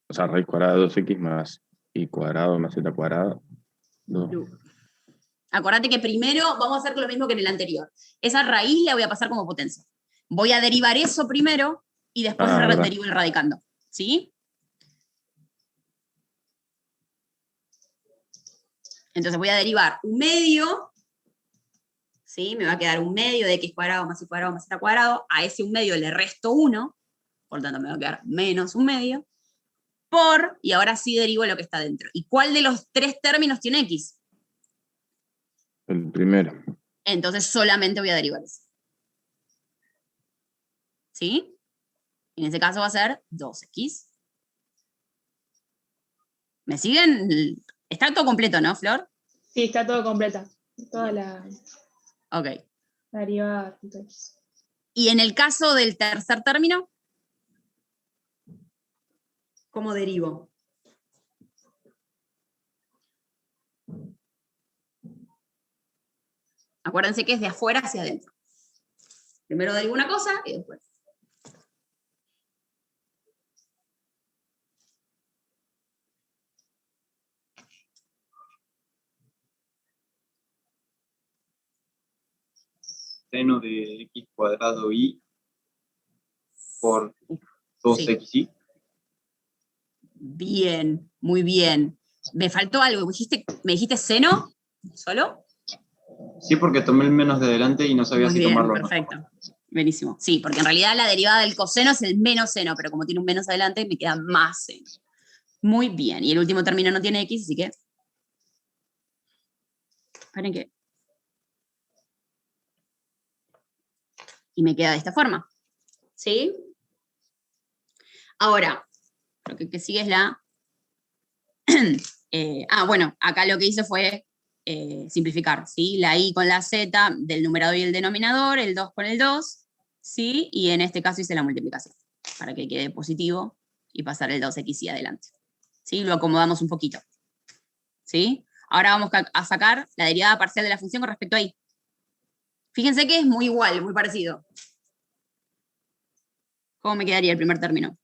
Speaker 3: o sea, raíz cuadrada de 2x más y cuadrado más z cuadrado. 2.
Speaker 1: Acordate que primero vamos a hacer lo mismo que en el anterior. Esa raíz la voy a pasar como potencia. Voy a derivar eso primero y después
Speaker 3: Verdad.
Speaker 1: derivo el radicando. ¿Sí? Entonces voy a derivar un medio, ¿sí? Me va a quedar un medio de x cuadrado más y cuadrado más z cuadrado. A ese un medio le resto 1, por lo tanto me va a quedar menos un medio, por, y ahora sí derivo lo que está dentro. ¿Y cuál de los tres términos tiene x?
Speaker 3: El primero.
Speaker 1: Entonces solamente voy a derivar eso. ¿Sí? En este caso va a ser 2x. ¿Me siguen? Está todo completo, ¿no, Flor?
Speaker 4: Sí, está todo completa. Toda la
Speaker 1: Ok.
Speaker 4: derivada.
Speaker 1: Y en el caso del tercer término, ¿cómo derivo? Acuérdense que es de afuera hacia adentro. Primero derivo una cosa y después.
Speaker 2: Seno de x cuadrado y por 2xy.
Speaker 1: Bien, muy bien. Me faltó algo. ¿Me dijiste seno? ¿Solo?
Speaker 2: Sí, porque tomé el menos de adelante y no sabía
Speaker 1: Muy
Speaker 2: si
Speaker 1: bien,
Speaker 2: tomarlo o no.
Speaker 1: perfecto. Buenísimo. Sí, porque en realidad la derivada del coseno es el menos seno, pero como tiene un menos adelante, me queda más seno. Muy bien. Y el último término no tiene x, así que. Esperen que. Y me queda de esta forma. ¿Sí? Ahora, lo que sigue es la. Bueno, acá lo que hice fue simplificar, ¿sí? La i con la z del numerador y el denominador, el 2 con el 2, ¿sí? Y en este caso hice la multiplicación, para que quede positivo y pasar el 2x y adelante. ¿Sí? Lo acomodamos un poquito. ¿Sí? Ahora vamos a sacar la derivada parcial de la función con respecto a y. Fíjense que es muy igual, muy parecido. ¿Cómo me quedaría el primer término?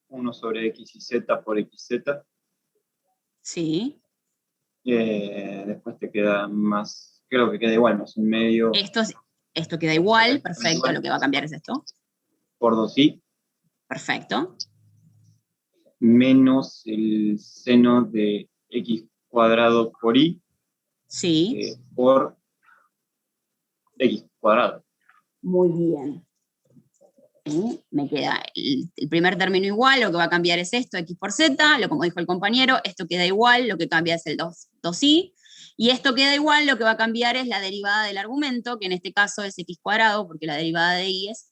Speaker 2: Uno sobre x y z por xz.
Speaker 1: Sí.
Speaker 2: Después te queda más, creo que queda igual, más un medio
Speaker 1: Esto queda igual, perfecto, lo que va a cambiar es esto.
Speaker 2: por 2i
Speaker 1: Perfecto.
Speaker 2: menos el seno de x cuadrado por i
Speaker 1: Sí.
Speaker 2: por x cuadrado.
Speaker 1: Muy bien. Me queda el primer término igual, lo que va a cambiar es esto, x por z, como dijo el compañero, esto queda igual, lo que cambia es el 2i, y esto queda igual, lo que va a cambiar es la derivada del argumento, que en este caso es x cuadrado, porque la derivada de y es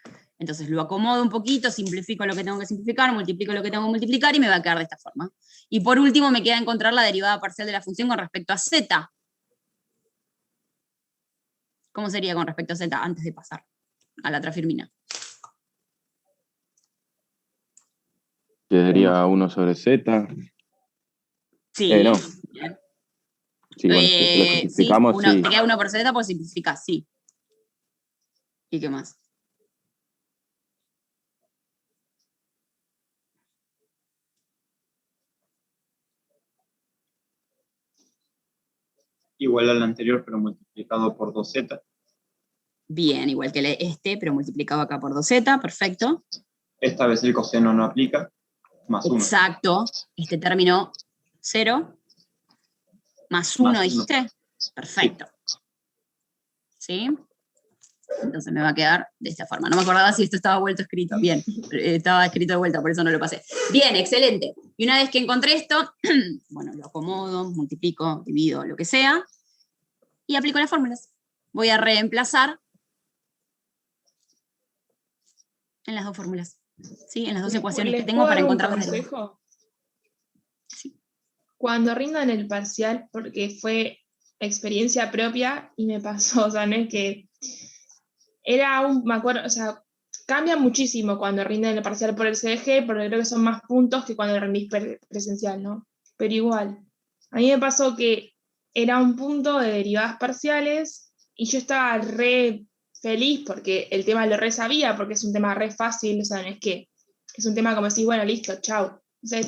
Speaker 1: 1. Entonces lo acomodo un poquito, simplifico lo que tengo que simplificar, multiplico lo que tengo que multiplicar, y me va a quedar de esta forma. Y por último me queda encontrar la derivada parcial de la función con respecto a z. ¿Cómo sería con respecto a z antes de pasar a la trafirmina?
Speaker 3: Quedaría 1 sobre z.
Speaker 1: Sí.
Speaker 3: No.
Speaker 1: Bien.
Speaker 3: Sí, bueno, si lo simplificamos, sí.
Speaker 1: Te queda 1 por z, pues simplificás, sí. ¿Y qué más?
Speaker 2: Igual al anterior, pero multiplicado por 2z.
Speaker 1: Bien, igual que este, pero multiplicado acá por 2z, perfecto.
Speaker 2: Esta vez el coseno no aplica, más 1.
Speaker 1: Exacto, este término 0, más 1, ¿dijiste? Perfecto. ¿Sí? Entonces me va a quedar de esta forma. No me acordaba si esto estaba vuelto escrito. Bien, estaba escrito de vuelta, por eso no lo pasé. Bien, excelente. Y una vez que encontré esto, bueno, lo acomodo, multiplico, divido, lo que sea, y aplico las fórmulas. Voy a reemplazar en las dos fórmulas. ¿Sí? En las dos ecuaciones que tengo para encontrar las derivas.
Speaker 4: ¿Consejo? Sí. Cuando rindan el parcial, porque fue experiencia propia y me pasó, o sea, no es que me acuerdo, o sea, cambia muchísimo cuando rinden el parcial por el CDG, porque creo que son más puntos que cuando rendís presencial, ¿no? Pero igual, a mí me pasó que era un punto de derivadas parciales y yo estaba re feliz porque el tema lo re sabía, porque es un tema re fácil, o sea, no es que es un tema como decís, bueno, listo, chau. O sea,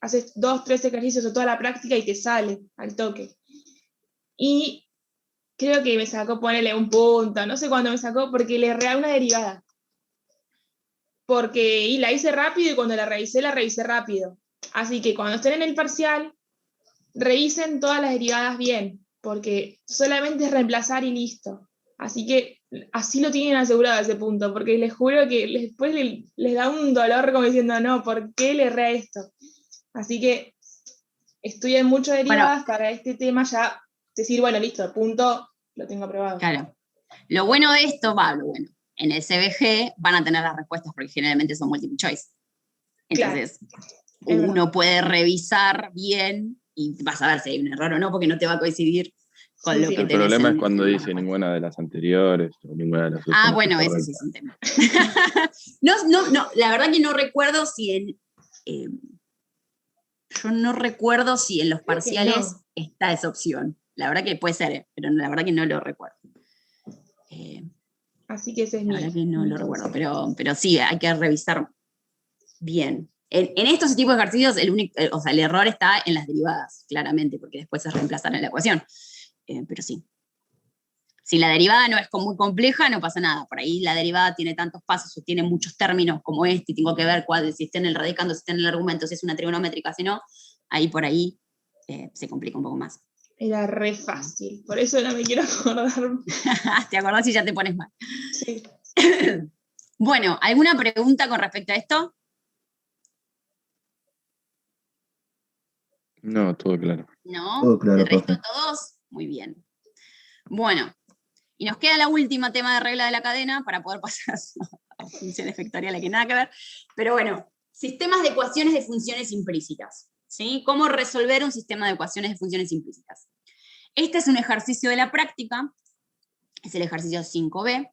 Speaker 4: haces 2, 3 ejercicios o toda la práctica y te sale al toque. Y creo que me sacó ponerle un punto, no sé cuándo me sacó, porque le erré una derivada. Y la hice rápido y cuando la revisé rápido. Así que cuando estén en el parcial, revisen todas las derivadas bien, porque solamente es reemplazar y listo. Así que así lo tienen asegurado ese punto, porque les juro que después les da un dolor como diciendo, no, ¿por qué le erré esto? Así que estudien mucho derivadas para este tema ya decir, bueno, listo, punto, lo tengo aprobado.
Speaker 1: Claro. Lo bueno de esto, en el CBG van a tener las respuestas porque generalmente son multiple choice. Entonces, claro, uno puede revisar bien y vas a ver si hay un error o no, porque no te va a coincidir con lo que tenés.
Speaker 3: El problema es cuando dice ninguna de las anteriores o ninguna de las últimas.
Speaker 1: Bueno, ese sí es un tema. No, la verdad que no recuerdo si yo no recuerdo si en los parciales está esa opción. La verdad que puede ser, pero la verdad que no lo recuerdo.
Speaker 4: Así que ese es
Speaker 1: la verdad que no lo recuerdo, pero sí, hay que revisar bien. En estos tipos de ejercicios, el error está en las derivadas, claramente, porque después es reemplazar en la ecuación. Pero sí. Si la derivada no es muy compleja, no pasa nada. Por ahí la derivada tiene tantos pasos o tiene muchos términos como este, y tengo que ver si está en el radicando, si está en el argumento, si es una trigonométrica, si no, por ahí se complica un poco más.
Speaker 4: Era re fácil, por eso no me quiero acordar.
Speaker 1: ¿Te acordás y ya te pones mal?
Speaker 4: Sí.
Speaker 1: Bueno, ¿alguna pregunta con respecto a esto?
Speaker 3: No, todo claro.
Speaker 1: ¿No?
Speaker 5: Todo claro,
Speaker 1: ¿El resto
Speaker 5: profe.
Speaker 1: todos? Muy bien. Bueno, y nos queda la última tema de regla de la cadena para poder pasar a funciones vectoriales que nada que ver. Pero bueno, sistemas de ecuaciones de funciones implícitas. ¿Sí? ¿Cómo resolver un sistema de ecuaciones de funciones implícitas? Este es un ejercicio de la práctica, es el ejercicio 5b,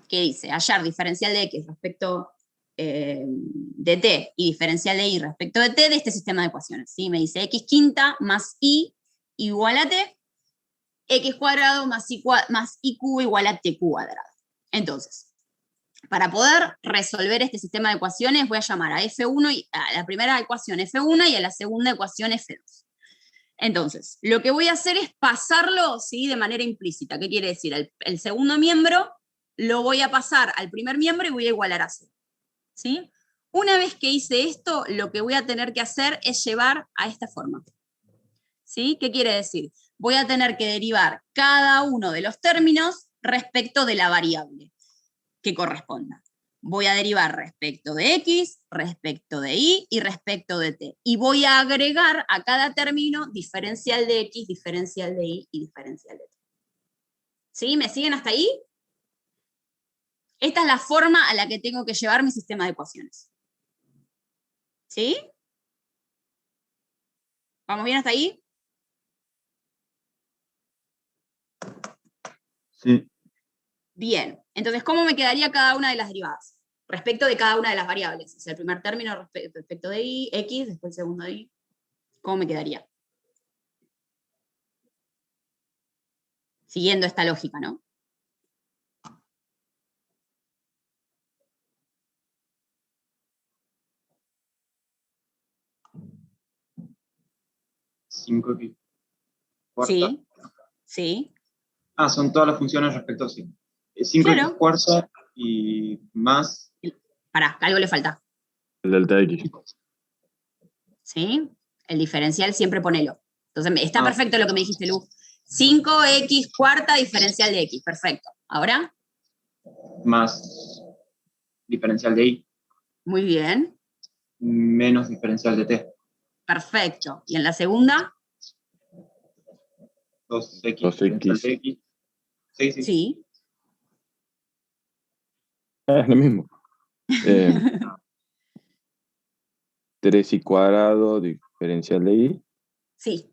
Speaker 1: que dice hallar diferencial de x respecto de t y diferencial de y respecto de t de este sistema de ecuaciones. ¿Sí? Me dice x quinta más y igual a t, x cuadrado más i cubo igual a t cuadrado. Entonces, Para poder resolver este sistema de ecuaciones, voy a llamar a F1 a la primera ecuación F1 y a la segunda ecuación F2. Entonces, lo que voy a hacer es pasarlo, ¿sí?, de manera implícita. ¿Qué quiere decir? El segundo miembro lo voy a pasar al primer miembro y voy a igualar a 0. ¿Sí? Una vez que hice esto, lo que voy a tener que hacer es llevar a esta forma. ¿Sí? ¿Qué quiere decir? Voy a tener que derivar cada uno de los términos respecto de la variable que corresponda. Voy a derivar respecto de X, respecto de Y y respecto de T. Y voy a agregar a cada término diferencial de X, diferencial de Y y diferencial de T. ¿Sí? ¿Me siguen hasta ahí? Esta es la forma a la que tengo que llevar mi sistema de ecuaciones. ¿Sí? ¿Vamos bien hasta ahí?
Speaker 2: Sí.
Speaker 1: Bien. Entonces, ¿cómo me quedaría cada una de las derivadas? Respecto de cada una de las variables. O sea, el primer término respecto de Y, X, después el segundo de Y. ¿Cómo me quedaría? Siguiendo esta lógica, ¿no?
Speaker 2: ¿5x cuarta?
Speaker 1: Sí, sí.
Speaker 2: Ah, son todas las funciones respecto a sí. 5x
Speaker 1: Claro.
Speaker 2: cuarta y más...
Speaker 1: Pará, algo le falta.
Speaker 3: El delta X.
Speaker 1: ¿Sí? El diferencial siempre ponelo. Entonces, está
Speaker 2: Ah.
Speaker 1: perfecto lo que me dijiste, Lu. 5x cuarta diferencial de X. Perfecto. ¿Ahora?
Speaker 2: Más diferencial de Y.
Speaker 1: Muy bien.
Speaker 2: Menos diferencial de T.
Speaker 1: Perfecto. ¿Y en la segunda?
Speaker 2: 2x.
Speaker 3: 2x.
Speaker 2: Diferencial de X. Sí, sí.
Speaker 1: Sí.
Speaker 3: Es lo mismo. 3y cuadrado, diferencial de Y,
Speaker 1: Sí.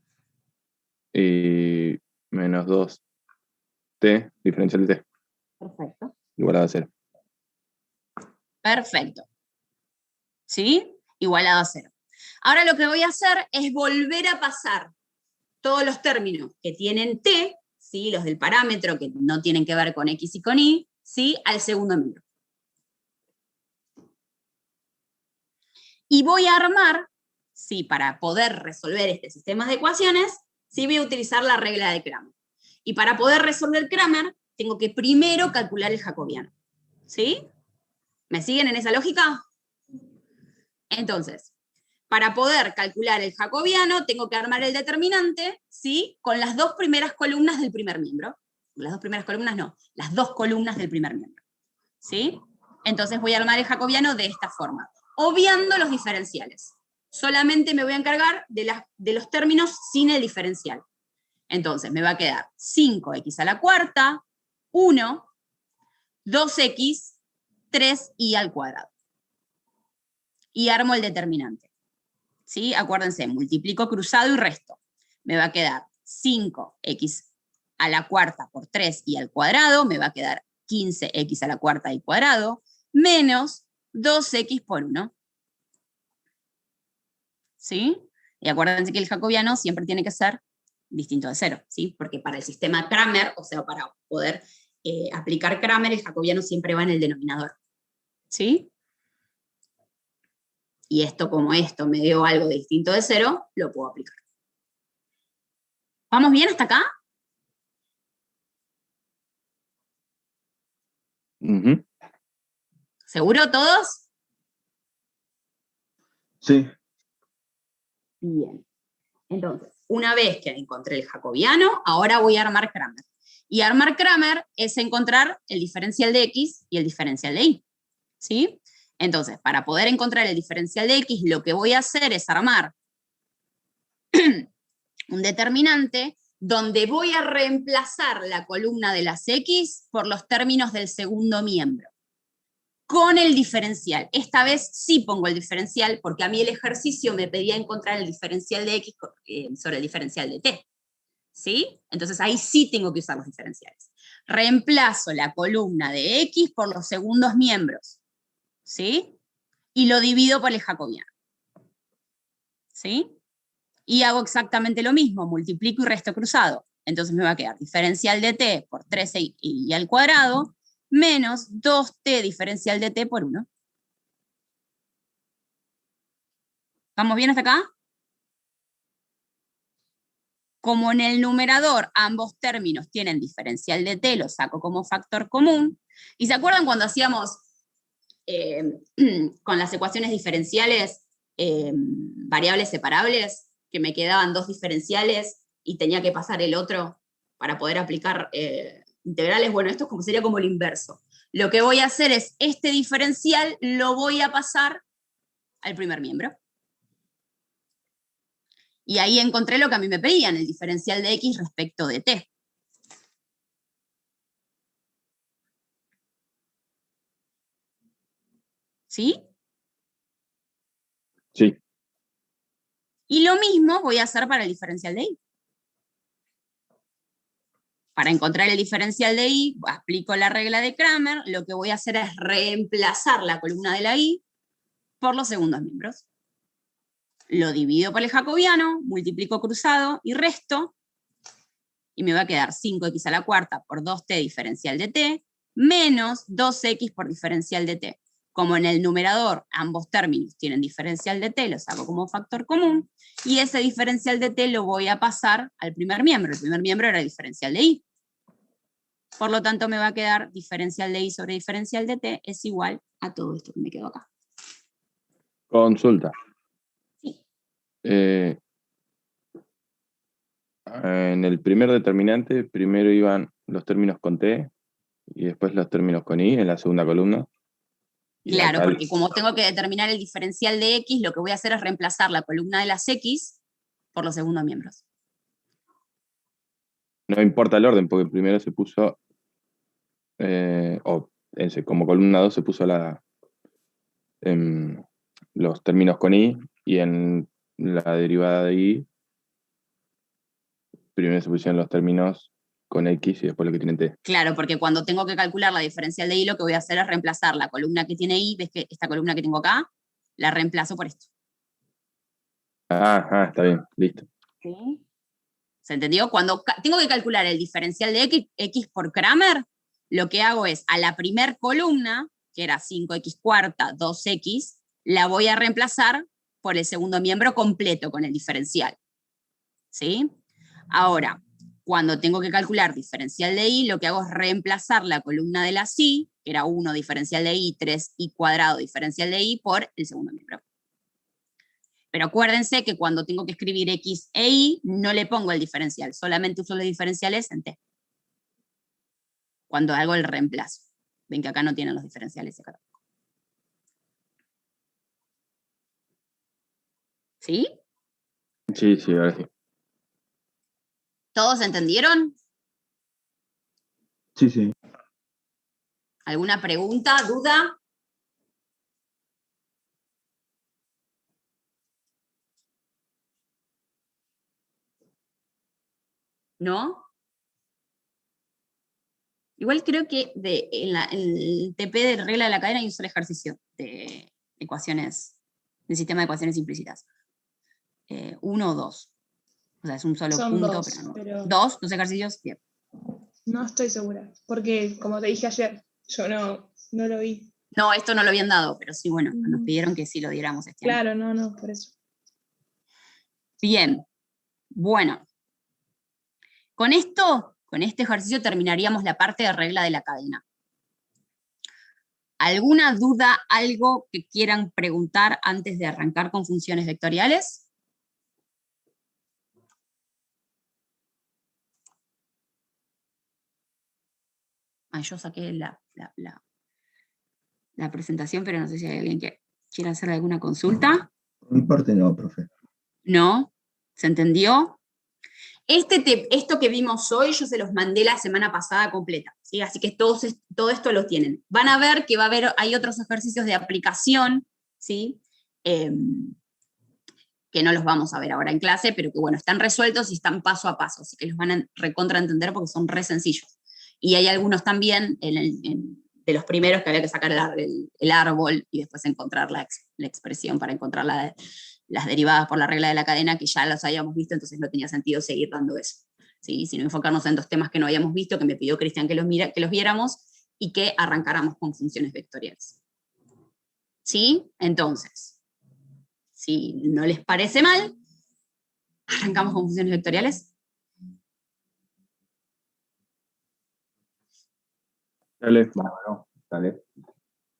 Speaker 3: y menos 2t, diferencial de T,
Speaker 1: Perfecto.
Speaker 3: igual a 0.
Speaker 1: Perfecto. ¿Sí? Igualado a 0. Ahora lo que voy a hacer es volver a pasar todos los términos que tienen T, ¿sí?, los del parámetro que no tienen que ver con X y con Y, ¿sí?, al segundo miembro. Y voy a armar, ¿sí?, para poder resolver este sistema de ecuaciones, ¿sí?, voy a utilizar la regla de Cramer. Y para poder resolver Cramer, tengo que primero calcular el jacobiano. ¿Sí? ¿Me siguen en esa lógica? Entonces, para poder calcular el jacobiano, tengo que armar el determinante, ¿sí?, con las dos primeras columnas del primer miembro. Las dos primeras columnas no, las dos columnas del primer miembro. ¿Sí? Entonces voy a armar el jacobiano de esta forma, obviando los diferenciales. Solamente me voy a encargar de los términos sin el diferencial. Entonces me va a quedar 5x a la cuarta, 1, 2x, 3y al cuadrado. Y armo el determinante. ¿Sí? Acuérdense, multiplico cruzado y resto. Me va a quedar 5x a la cuarta por 3y al cuadrado, me va a quedar 15x a la cuarta y cuadrado, menos 2x por 1. ¿Sí? Y acuérdense que el jacobiano siempre tiene que ser distinto de 0, ¿sí? Porque para el sistema Cramer, o sea, para poder aplicar Cramer, el jacobiano siempre va en el denominador. ¿Sí? Y esto, como esto me dio algo de distinto de 0, lo puedo aplicar. ¿Vamos bien hasta acá?
Speaker 3: Uh-huh.
Speaker 1: ¿Seguro todos?
Speaker 2: Sí.
Speaker 1: Bien. Entonces, una vez que encontré el jacobiano, ahora voy a armar Cramer. Y armar Cramer es encontrar el diferencial de X y el diferencial de Y. ¿Sí? Entonces, para poder encontrar el diferencial de X, lo que voy a hacer es armar un determinante donde voy a reemplazar la columna de las X por los términos del segundo miembro, con el diferencial. Esta vez sí pongo el diferencial, porque a mí el ejercicio me pedía encontrar el diferencial de X sobre el diferencial de T. ¿Sí? Entonces ahí sí tengo que usar los diferenciales. Reemplazo la columna de X por los segundos miembros. ¿Sí? Y lo divido por el jacobiano. ¿Sí? Y hago exactamente lo mismo, multiplico y resto cruzado. Entonces me va a quedar diferencial de T por 3y al cuadrado, menos 2t diferencial de t por 1. ¿Estamos bien hasta acá? Como en el numerador ambos términos tienen diferencial de t, lo saco como factor común. ¿Y se acuerdan cuando hacíamos con las ecuaciones diferenciales variables separables, que me quedaban dos diferenciales y tenía que pasar el otro para poder aplicar integrales? Bueno, esto sería como el inverso. Lo que voy a hacer es, este diferencial lo voy a pasar al primer miembro. Y ahí encontré lo que a mí me pedían, el diferencial de x respecto de t. ¿Sí?
Speaker 3: Sí.
Speaker 1: Y lo mismo voy a hacer para el diferencial de y. Para encontrar el diferencial de y, aplico la regla de Cramer, lo que voy a hacer es reemplazar la columna de la y por los segundos miembros. Lo divido por el jacobiano, multiplico cruzado y resto, y me va a quedar 5x a la cuarta por 2t diferencial de t, menos 2x por diferencial de t. Como en el numerador ambos términos tienen diferencial de t, lo saco como factor común, y ese diferencial de t lo voy a pasar al primer miembro. El primer miembro era el diferencial de y. Por lo tanto, me va a quedar diferencial de y sobre diferencial de t es igual a todo esto que me quedó acá.
Speaker 3: Consulta.
Speaker 1: Sí.
Speaker 3: En el primer determinante, primero iban los términos con t y después los términos con y en la segunda columna. Y
Speaker 1: Claro,
Speaker 3: acá
Speaker 1: porque como tengo que determinar el diferencial de x, lo que voy a hacer es reemplazar la columna de las x por los segundos miembros.
Speaker 3: no importa el orden, porque primero se puso, como columna 2 se puso los términos con y en la derivada de y, primero se pusieron los términos con x y después lo que tiene t.
Speaker 1: Claro, porque cuando tengo que calcular la diferencial de y, lo que voy a hacer es reemplazar la columna que tiene y, ves que esta columna que tengo acá, la reemplazo por esto.
Speaker 3: Está bien, listo.
Speaker 1: ¿Sí? ¿Se entendió? Cuando tengo que calcular el diferencial de x por Cramer, lo que hago es, a la primer columna, que era 5x cuarta, 2x, la voy a reemplazar por el segundo miembro completo con el diferencial. ¿Sí? Ahora, cuando tengo que calcular diferencial de y, lo que hago es reemplazar la columna de la y, que era 1 diferencial de y, 3y cuadrado diferencial de y, por el segundo miembro. Pero acuérdense que cuando tengo que escribir x e y, no le pongo el diferencial, solamente uso los diferenciales en t. Cuando hago el reemplazo. Ven que acá no tienen los diferenciales. Acá. ¿Sí?
Speaker 3: Sí, ahora sí.
Speaker 1: ¿Todos entendieron?
Speaker 3: Sí.
Speaker 1: ¿Alguna pregunta, duda? ¿No? Igual creo que en el TP de regla de la cadena hay un solo ejercicio de ecuaciones, de sistema de ecuaciones implícitas. 1 o 2. O sea, es un solo
Speaker 4: Son
Speaker 1: punto,
Speaker 4: dos,
Speaker 1: pero no.
Speaker 4: pero-
Speaker 1: ¿Dos ejercicios? Bien.
Speaker 4: No estoy segura, porque como te dije ayer, yo no lo vi.
Speaker 1: No, esto no lo habían dado, pero sí, bueno, nos pidieron que sí lo diéramos este año.
Speaker 4: Claro, no, por eso.
Speaker 1: Bien, bueno. Con este ejercicio terminaríamos la parte de regla de la cadena. ¿Alguna duda, algo que quieran preguntar antes de arrancar con funciones vectoriales? Yo saqué la presentación, pero no sé si hay alguien que quiera hacer alguna consulta.
Speaker 5: Por mi parte no, profe.
Speaker 1: ¿No? ¿Se entendió? Esto que vimos hoy, yo se los mandé la semana pasada completa, ¿sí? Así que todo esto lo tienen. Van a ver que hay otros ejercicios de aplicación, ¿sí? Que no los vamos a ver ahora en clase, pero que bueno, están resueltos y están paso a paso, así que los van a recontraentender porque son re sencillos. Y hay algunos también de los primeros que había que sacar el árbol y después encontrar la expresión para encontrar las derivadas por la regla de la cadena, que ya los habíamos visto, entonces no tenía sentido seguir dando eso. ¿Sí? Sino enfocarnos en dos temas que no habíamos visto, que me pidió Cristian que los viéramos, y que arrancáramos con funciones vectoriales. ¿Sí? Entonces, si no les parece mal, arrancamos con funciones vectoriales.
Speaker 3: Dale.
Speaker 5: Bueno, dale.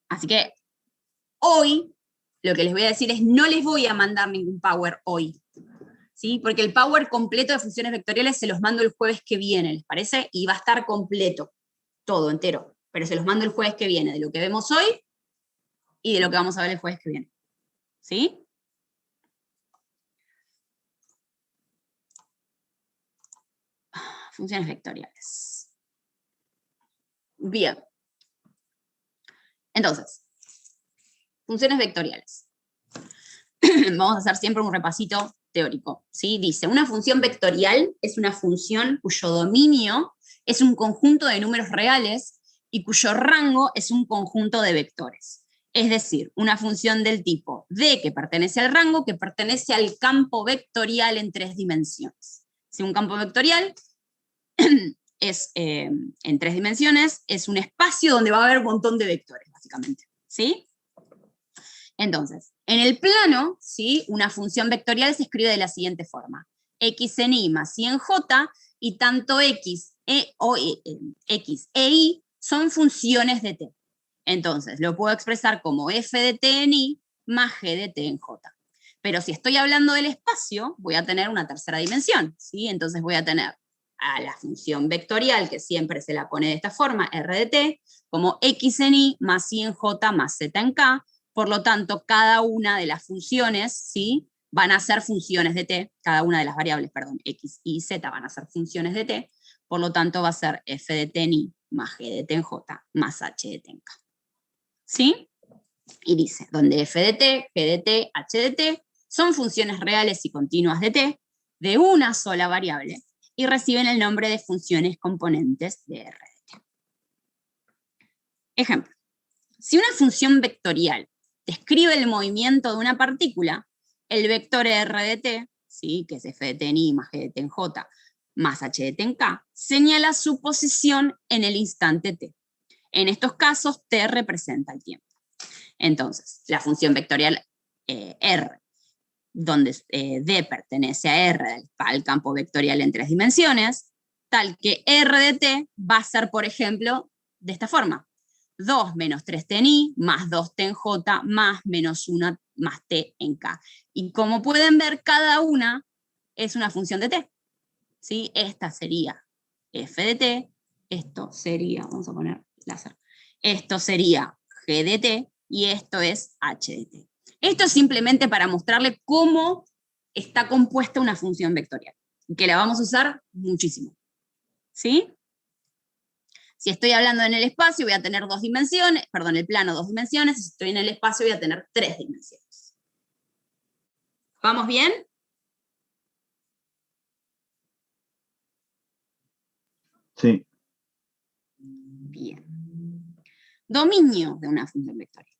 Speaker 1: Así que hoy, lo que les voy a decir es, no les voy a mandar ningún power hoy, ¿sí? Porque el power completo de funciones vectoriales se los mando el jueves que viene, ¿les parece? Y va a estar completo, todo entero, pero se los mando el jueves que viene, de lo que vemos hoy y de lo que vamos a ver el jueves que viene, ¿sí? Funciones vectoriales. Bien. Entonces, funciones vectoriales. Vamos a hacer siempre un repasito teórico, ¿sí? Dice, una función vectorial es una función cuyo dominio es un conjunto de números reales y cuyo rango es un conjunto de vectores. Es decir, una función del tipo D que pertenece al rango, que pertenece al campo vectorial en 3 dimensiones. Si un campo vectorial es en 3 dimensiones, es un espacio donde va a haber un montón de vectores, básicamente, ¿sí? Entonces, en el plano, ¿sí? Una función vectorial se escribe de la siguiente forma. X en Y más Y en J, y tanto X e Y son funciones de T. Entonces, lo puedo expresar como f de T en Y más g de T en J. Pero si estoy hablando del espacio, voy a tener una tercera dimensión, ¿sí? Entonces voy a tener a la función vectorial, que siempre se la pone de esta forma, r de T, como X en Y más Y en J más Z en K. Por lo tanto, cada una de las funciones, ¿sí? Van a ser funciones de T, cada una de las variables, perdón, X y Z van a ser funciones de T, por lo tanto va a ser f de T en Y más g de T en J más h de T en K. ¿Sí? Y dice, donde f de T, g de T, h de T son funciones reales y continuas de T de una sola variable y reciben el nombre de funciones componentes de R de T. Ejemplo, si una función vectorial describe el movimiento de una partícula, el vector R de T, ¿sí? Que es f de T en Y más g de T en J más h de T en K, señala su posición en el instante T. En estos casos, T representa el tiempo. Entonces, la función vectorial R, donde D pertenece a R, al campo vectorial en 3 dimensiones, tal que R de T va a ser, por ejemplo, de esta forma. 2 menos 3t en Y, más 2t en J, más menos 1 más t en K. Y como pueden ver, cada una es una función de t. ¿Sí? Esta sería f de t, esto sería, vamos a poner láser, esto sería g de t, y esto es h de t. Esto es simplemente para mostrarle cómo está compuesta una función vectorial, que la vamos a usar muchísimo. ¿Sí? Si estoy hablando en el espacio, voy a tener 2 dimensiones, perdón, el plano 2 dimensiones, si estoy en el espacio voy a tener 3 dimensiones. ¿Vamos bien?
Speaker 5: Sí.
Speaker 1: Bien. Dominio de una función vectorial.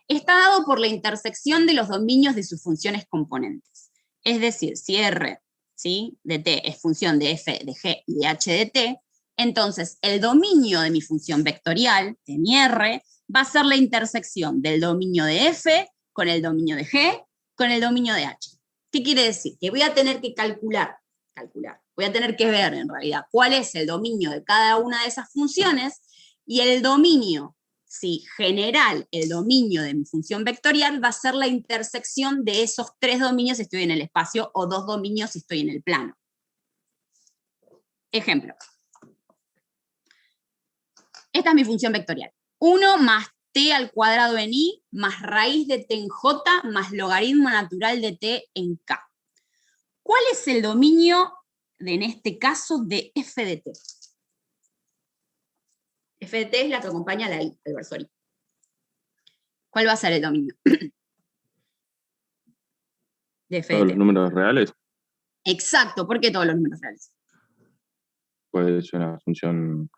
Speaker 1: Está dado por la intersección de los dominios de sus funciones componentes. Es decir, si R, ¿sí? de T es función de f, de g y de h de T, entonces el dominio de mi función vectorial, de mi R, va a ser la intersección del dominio de f con el dominio de g con el dominio de h. ¿Qué quiere decir? Que voy a tener que calcular, voy a tener que ver en realidad cuál es el dominio de cada una de esas funciones, y el dominio, sí, general, el dominio de mi función vectorial va a ser la intersección de esos 3 dominios si estoy en el espacio o 2 dominios si estoy en el plano. Ejemplo. Esta es mi función vectorial. 1 más t al cuadrado en Y más raíz de t en J más logaritmo natural de t en K. ¿Cuál es el dominio, en este caso, de f de t? F de t es la que acompaña a la I, el versor I. ¿Cuál va a ser el dominio de f de
Speaker 3: ¿Todos
Speaker 1: t?
Speaker 3: los números reales?
Speaker 1: Exacto, ¿por qué todos los números reales?
Speaker 3: Puede ser una función.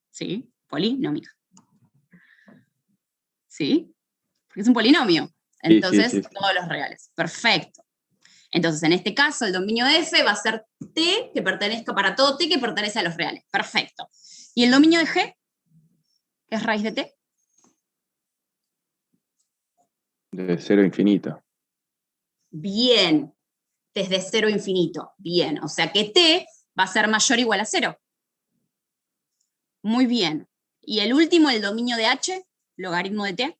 Speaker 1: Sí, polinómica. ¿Sí? Porque es un polinomio. Entonces,
Speaker 3: Sí.
Speaker 1: todos los reales. Perfecto. Entonces, en este caso, el dominio de F va a ser T que pertenezca para todo T que pertenece a los reales. Perfecto. ¿Y el dominio de G? ¿Qué es raíz de T?
Speaker 3: De 0 a infinito.
Speaker 1: Bien. Desde 0 a infinito. Bien. O sea que T va a ser mayor o igual a 0. Muy bien. ¿Y el último, el dominio de H? Logaritmo de T.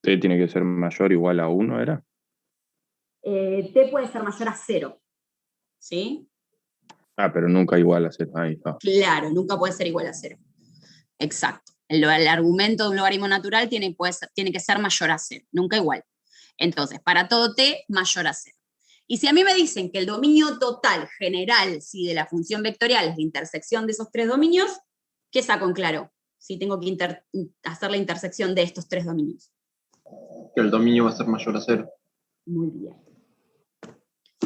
Speaker 3: T tiene que ser mayor o igual a 1, ¿era?
Speaker 1: T puede ser mayor a 0. ¿Sí?
Speaker 3: Ah, pero nunca igual a 0. Ahí está.
Speaker 1: Claro, nunca puede ser igual a 0. Exacto. El argumento de un logaritmo natural tiene que ser mayor a 0, nunca igual. Entonces, para todo T, mayor a 0. Y si a mí me dicen que el dominio total general de la función vectorial es la intersección de esos tres dominios, ¿qué saco en claro? Si tengo que hacer la intersección de estos tres dominios.
Speaker 2: Que el dominio va a ser mayor a 0.
Speaker 1: Muy bien.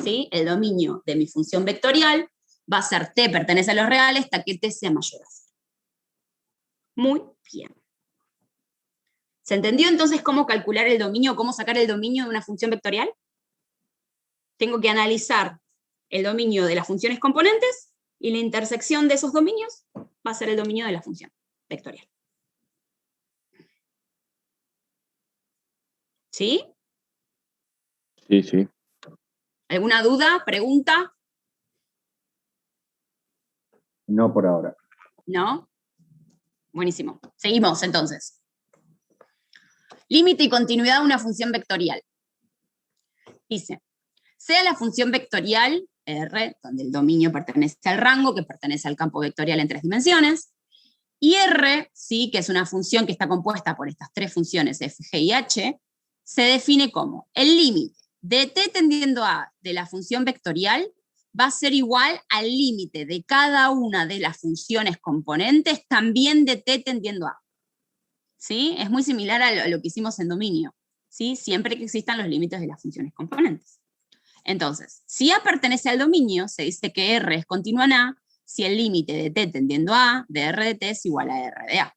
Speaker 1: ¿Sí? El dominio de mi función vectorial va a ser T pertenece a los reales hasta que T sea mayor a 0. Muy bien. ¿Se entendió entonces cómo calcular el dominio, cómo sacar el dominio de una función vectorial? Tengo que analizar el dominio de las funciones componentes y la intersección de esos dominios va a ser el dominio de la función vectorial. ¿Sí?
Speaker 3: Sí, sí.
Speaker 1: ¿Alguna duda? ¿Pregunta?
Speaker 5: No por ahora.
Speaker 1: ¿No? Buenísimo. Seguimos entonces. Límite y continuidad de una función vectorial. Dice, sea la función vectorial R, donde el dominio pertenece al rango, que pertenece al campo vectorial en 3 dimensiones, y R, ¿sí? Que es una función que está compuesta por estas tres funciones f, g y h, se define como el límite de t tendiendo a de la función vectorial va a ser igual al límite de cada una de las funciones componentes también de t tendiendo a. ¿Sí? Es muy similar a lo que hicimos en dominio, ¿sí? Siempre que existan los límites de las funciones componentes. Entonces, si A pertenece al dominio, se dice que R es continua en A si el límite de t tendiendo a A de R de t es igual a R de A.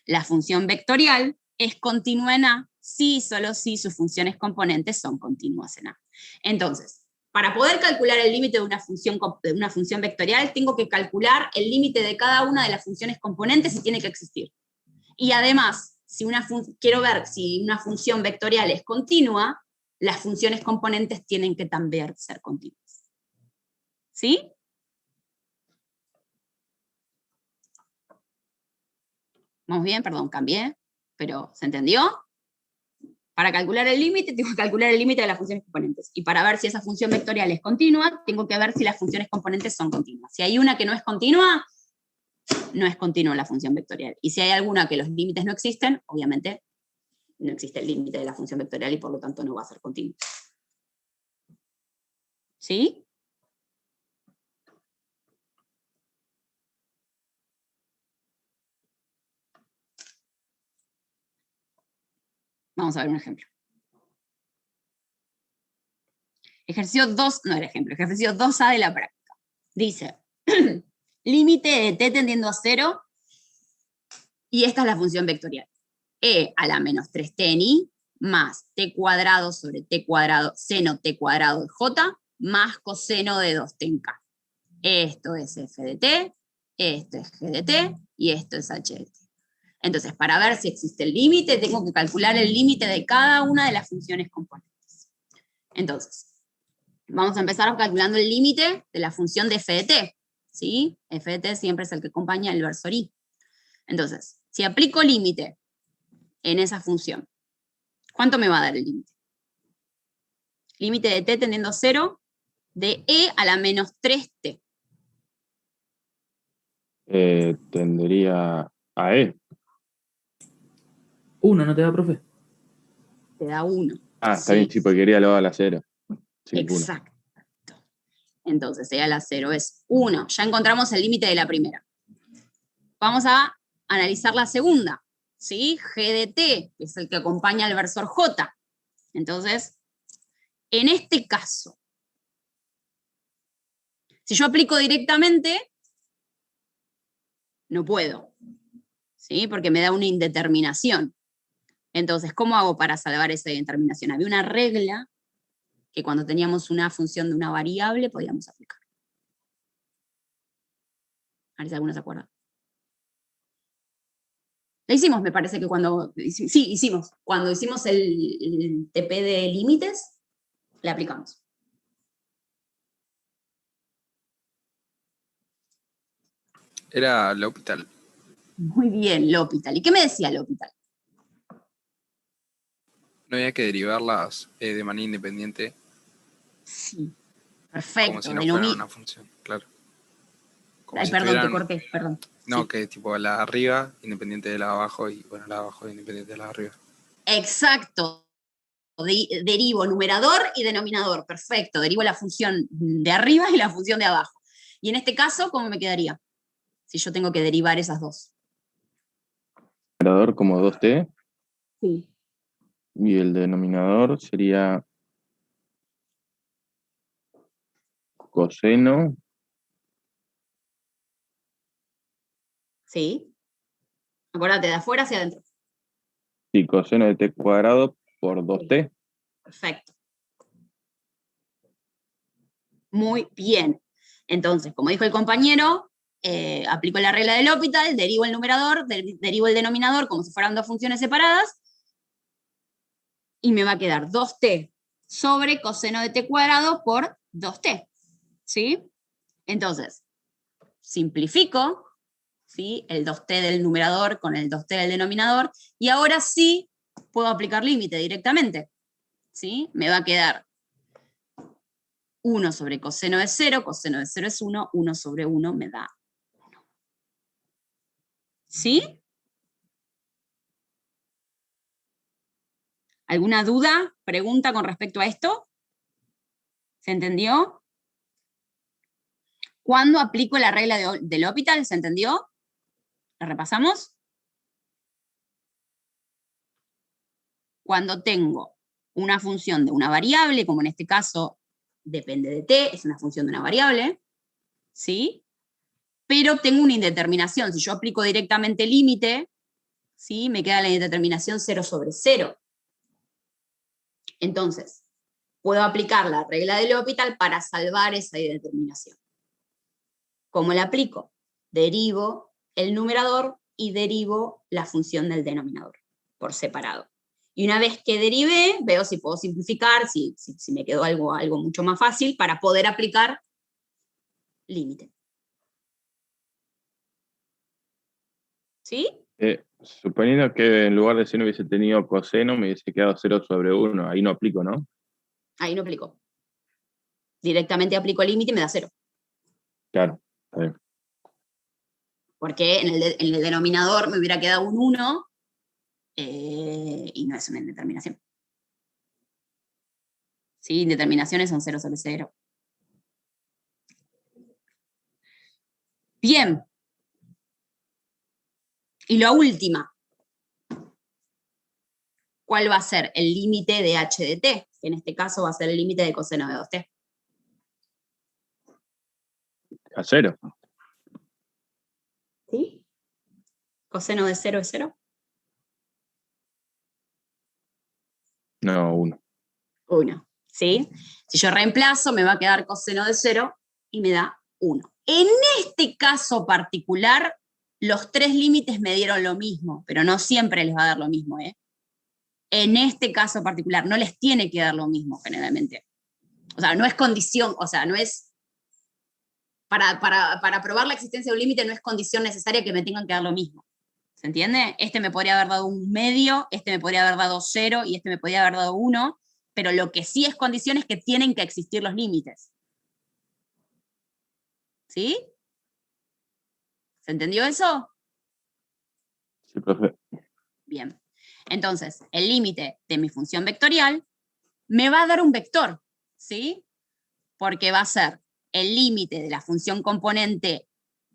Speaker 1: La función vectorial es continua en A si y solo si sus funciones componentes son continuas en A. Entonces, para poder calcular el límite de una función vectorial, tengo que calcular el límite de cada una de las funciones componentes y tiene que existir. Y además, quiero ver si una función vectorial es continua, las funciones componentes tienen que también ser continuas. ¿Sí? ¿Vamos bien? Perdón, cambié, pero ¿se entendió? Para calcular el límite, tengo que calcular el límite de las funciones componentes. Y para ver si esa función vectorial es continua, tengo que ver si las funciones componentes son continuas. Si hay una que no es continua, no es continua la función vectorial. Y si hay alguna que los límites no existen, obviamente no existe el límite de la función vectorial y por lo tanto no va a ser continua. ¿Sí? Vamos a ver un ejemplo. Ejercicio 2, no el ejemplo, ejercicio 2A de la práctica. Dice, límite de t tendiendo a 0, y esta es la función vectorial. E a la menos 3t en i, más t cuadrado sobre t cuadrado, seno t cuadrado de j, más coseno de 2t en k. Esto es f de t, esto es g de t, y esto es h de t. Entonces, para ver si existe el límite, tengo que calcular el límite de cada una de las funciones componentes. Entonces, vamos a empezar calculando el límite de la función de f de t. ¿Sí? F de t siempre es el que acompaña el versor i. Entonces, si aplico límite en esa función, ¿cuánto me va a dar el límite? Límite de t tendiendo a 0 de e a la menos 3t.
Speaker 3: Tendría a E.
Speaker 6: 1, ¿no te da, profe?
Speaker 1: Te da 1.
Speaker 3: Ah, está bien, sí, porque quería elevado a la 0. Sí,
Speaker 1: exacto. Entonces, e a la 0 es 1. Ya encontramos el límite de la primera. Vamos a analizar la segunda. ¿Sí? G de t, que es el que acompaña al versor j. Entonces, en este caso, si yo aplico directamente, no puedo, ¿sí? Porque me da una indeterminación. Entonces, ¿cómo hago para salvar esa indeterminación? Había una regla que cuando teníamos una función de una variable podíamos aplicar. A ver si alguno se acuerda. Lo hicimos, me parece que cuando... Sí, hicimos. Cuando hicimos el TP de límites, le aplicamos.
Speaker 6: Era L'Hopital.
Speaker 1: Muy bien, L'Hopital. ¿Y qué me decía L'Hopital?
Speaker 6: No había que derivarlas de manera independiente,
Speaker 1: Sí, perfecto.
Speaker 6: como si no fueran una función, claro. Como
Speaker 1: Ay,
Speaker 6: si
Speaker 1: perdón, te
Speaker 6: tuvieran...
Speaker 1: corté, perdón.
Speaker 6: No,
Speaker 1: Sí.
Speaker 6: que tipo la de arriba, independiente de la de abajo, y bueno, la de abajo, independiente de la de arriba.
Speaker 1: Exacto. Derivo numerador y denominador. Perfecto. Derivo la función de arriba y la función de abajo. Y en este caso, ¿cómo me quedaría? Si yo tengo que derivar esas dos.
Speaker 3: Numerador como 2t,
Speaker 1: Sí.
Speaker 3: y el denominador sería coseno
Speaker 1: ¿Sí? Acuérdate, de afuera hacia adentro.
Speaker 3: y coseno de t cuadrado por 2t.
Speaker 1: Perfecto. Muy bien. Entonces, como dijo el compañero, aplico la regla del L'Hopital, derivo el numerador, derivo el denominador como si fueran dos funciones separadas, y me va a quedar 2t sobre coseno de t cuadrado por 2t. ¿Sí? Entonces, simplifico, ¿sí?, el 2t del numerador con el 2t del denominador, y ahora sí puedo aplicar límite directamente. ¿Sí? Me va a quedar 1 sobre coseno de 0 es 1, 1 sobre 1 me da 1. ¿Sí? ¿Alguna duda, pregunta con respecto a esto? ¿Se entendió? ¿Cuándo aplico la regla del L'Hopital? ¿Se entendió? ¿La repasamos? Cuando tengo una función de una variable, como en este caso depende de t, es una función de una variable, ¿sí? Pero tengo una indeterminación. Si yo aplico directamente límite, ¿sí?, me queda la indeterminación 0 sobre 0. Entonces, puedo aplicar la regla del L'Hopital para salvar esa indeterminación. ¿Cómo la aplico? Derivo el numerador y derivo la función del denominador por separado. Y una vez que derivé, veo si puedo simplificar, si me quedó algo mucho más fácil para poder aplicar límite. ¿Sí?
Speaker 3: Suponiendo que en lugar de seno hubiese tenido coseno, me hubiese quedado 0 sobre 1. Ahí no aplico, ¿no?
Speaker 1: Ahí no aplico. Directamente aplico límite y me da 0.
Speaker 3: Claro, está bien.
Speaker 1: Porque en el denominador me hubiera quedado un 1 y no es una indeterminación. ¿Sí? Indeterminaciones son 0 sobre 0. Bien. Y la última. ¿Cuál va a ser el límite de h de t? Que en este caso va a ser el límite de coseno de 2t.
Speaker 3: A 0.
Speaker 1: ¿Sí? ¿Coseno de 0 es 0?
Speaker 3: No, 1.
Speaker 1: 1. ¿Sí? Si yo reemplazo, me va a quedar coseno de 0 y me da 1. En este caso particular, los tres límites me dieron lo mismo, pero no siempre les va a dar lo mismo, ¿eh? En este caso particular, no les tiene que dar lo mismo generalmente. O sea, no es condición, o sea, no es... Para probar la existencia de un límite no es condición necesaria que me tengan que dar lo mismo. ¿Se entiende? Este me podría haber dado un medio, este me podría haber dado 0 y este me podría haber dado 1, pero lo que sí es condición es que tienen que existir los límites. ¿Sí? ¿Se entendió eso?
Speaker 3: Sí, profe.
Speaker 1: Bien. Entonces, el límite de mi función vectorial me va a dar un vector, ¿sí? Porque va a ser el límite de la función componente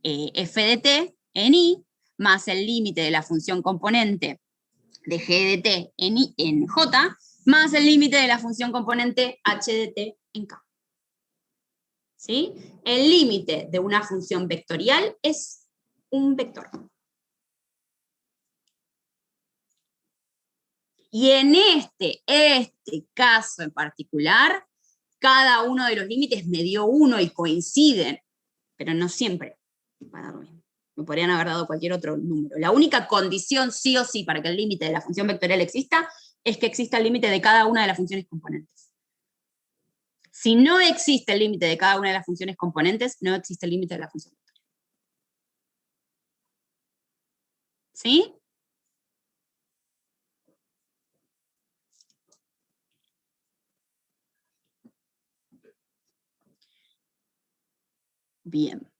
Speaker 1: f de t en i, más el límite de la función componente de g de t en j, más el límite de la función componente h de t en k. ¿Sí? El límite de una función vectorial es un vector. Y en este caso en particular, cada uno de los límites me dio 1 y coinciden, pero no siempre va a dar lo mismo. Me podrían haber dado cualquier otro número. La única condición sí o sí para que el límite de la función vectorial exista es que exista el límite de cada una de las funciones componentes. Si no existe el límite de cada una de las funciones componentes, no existe el límite de la función vectorial. ¿Sí? Bien.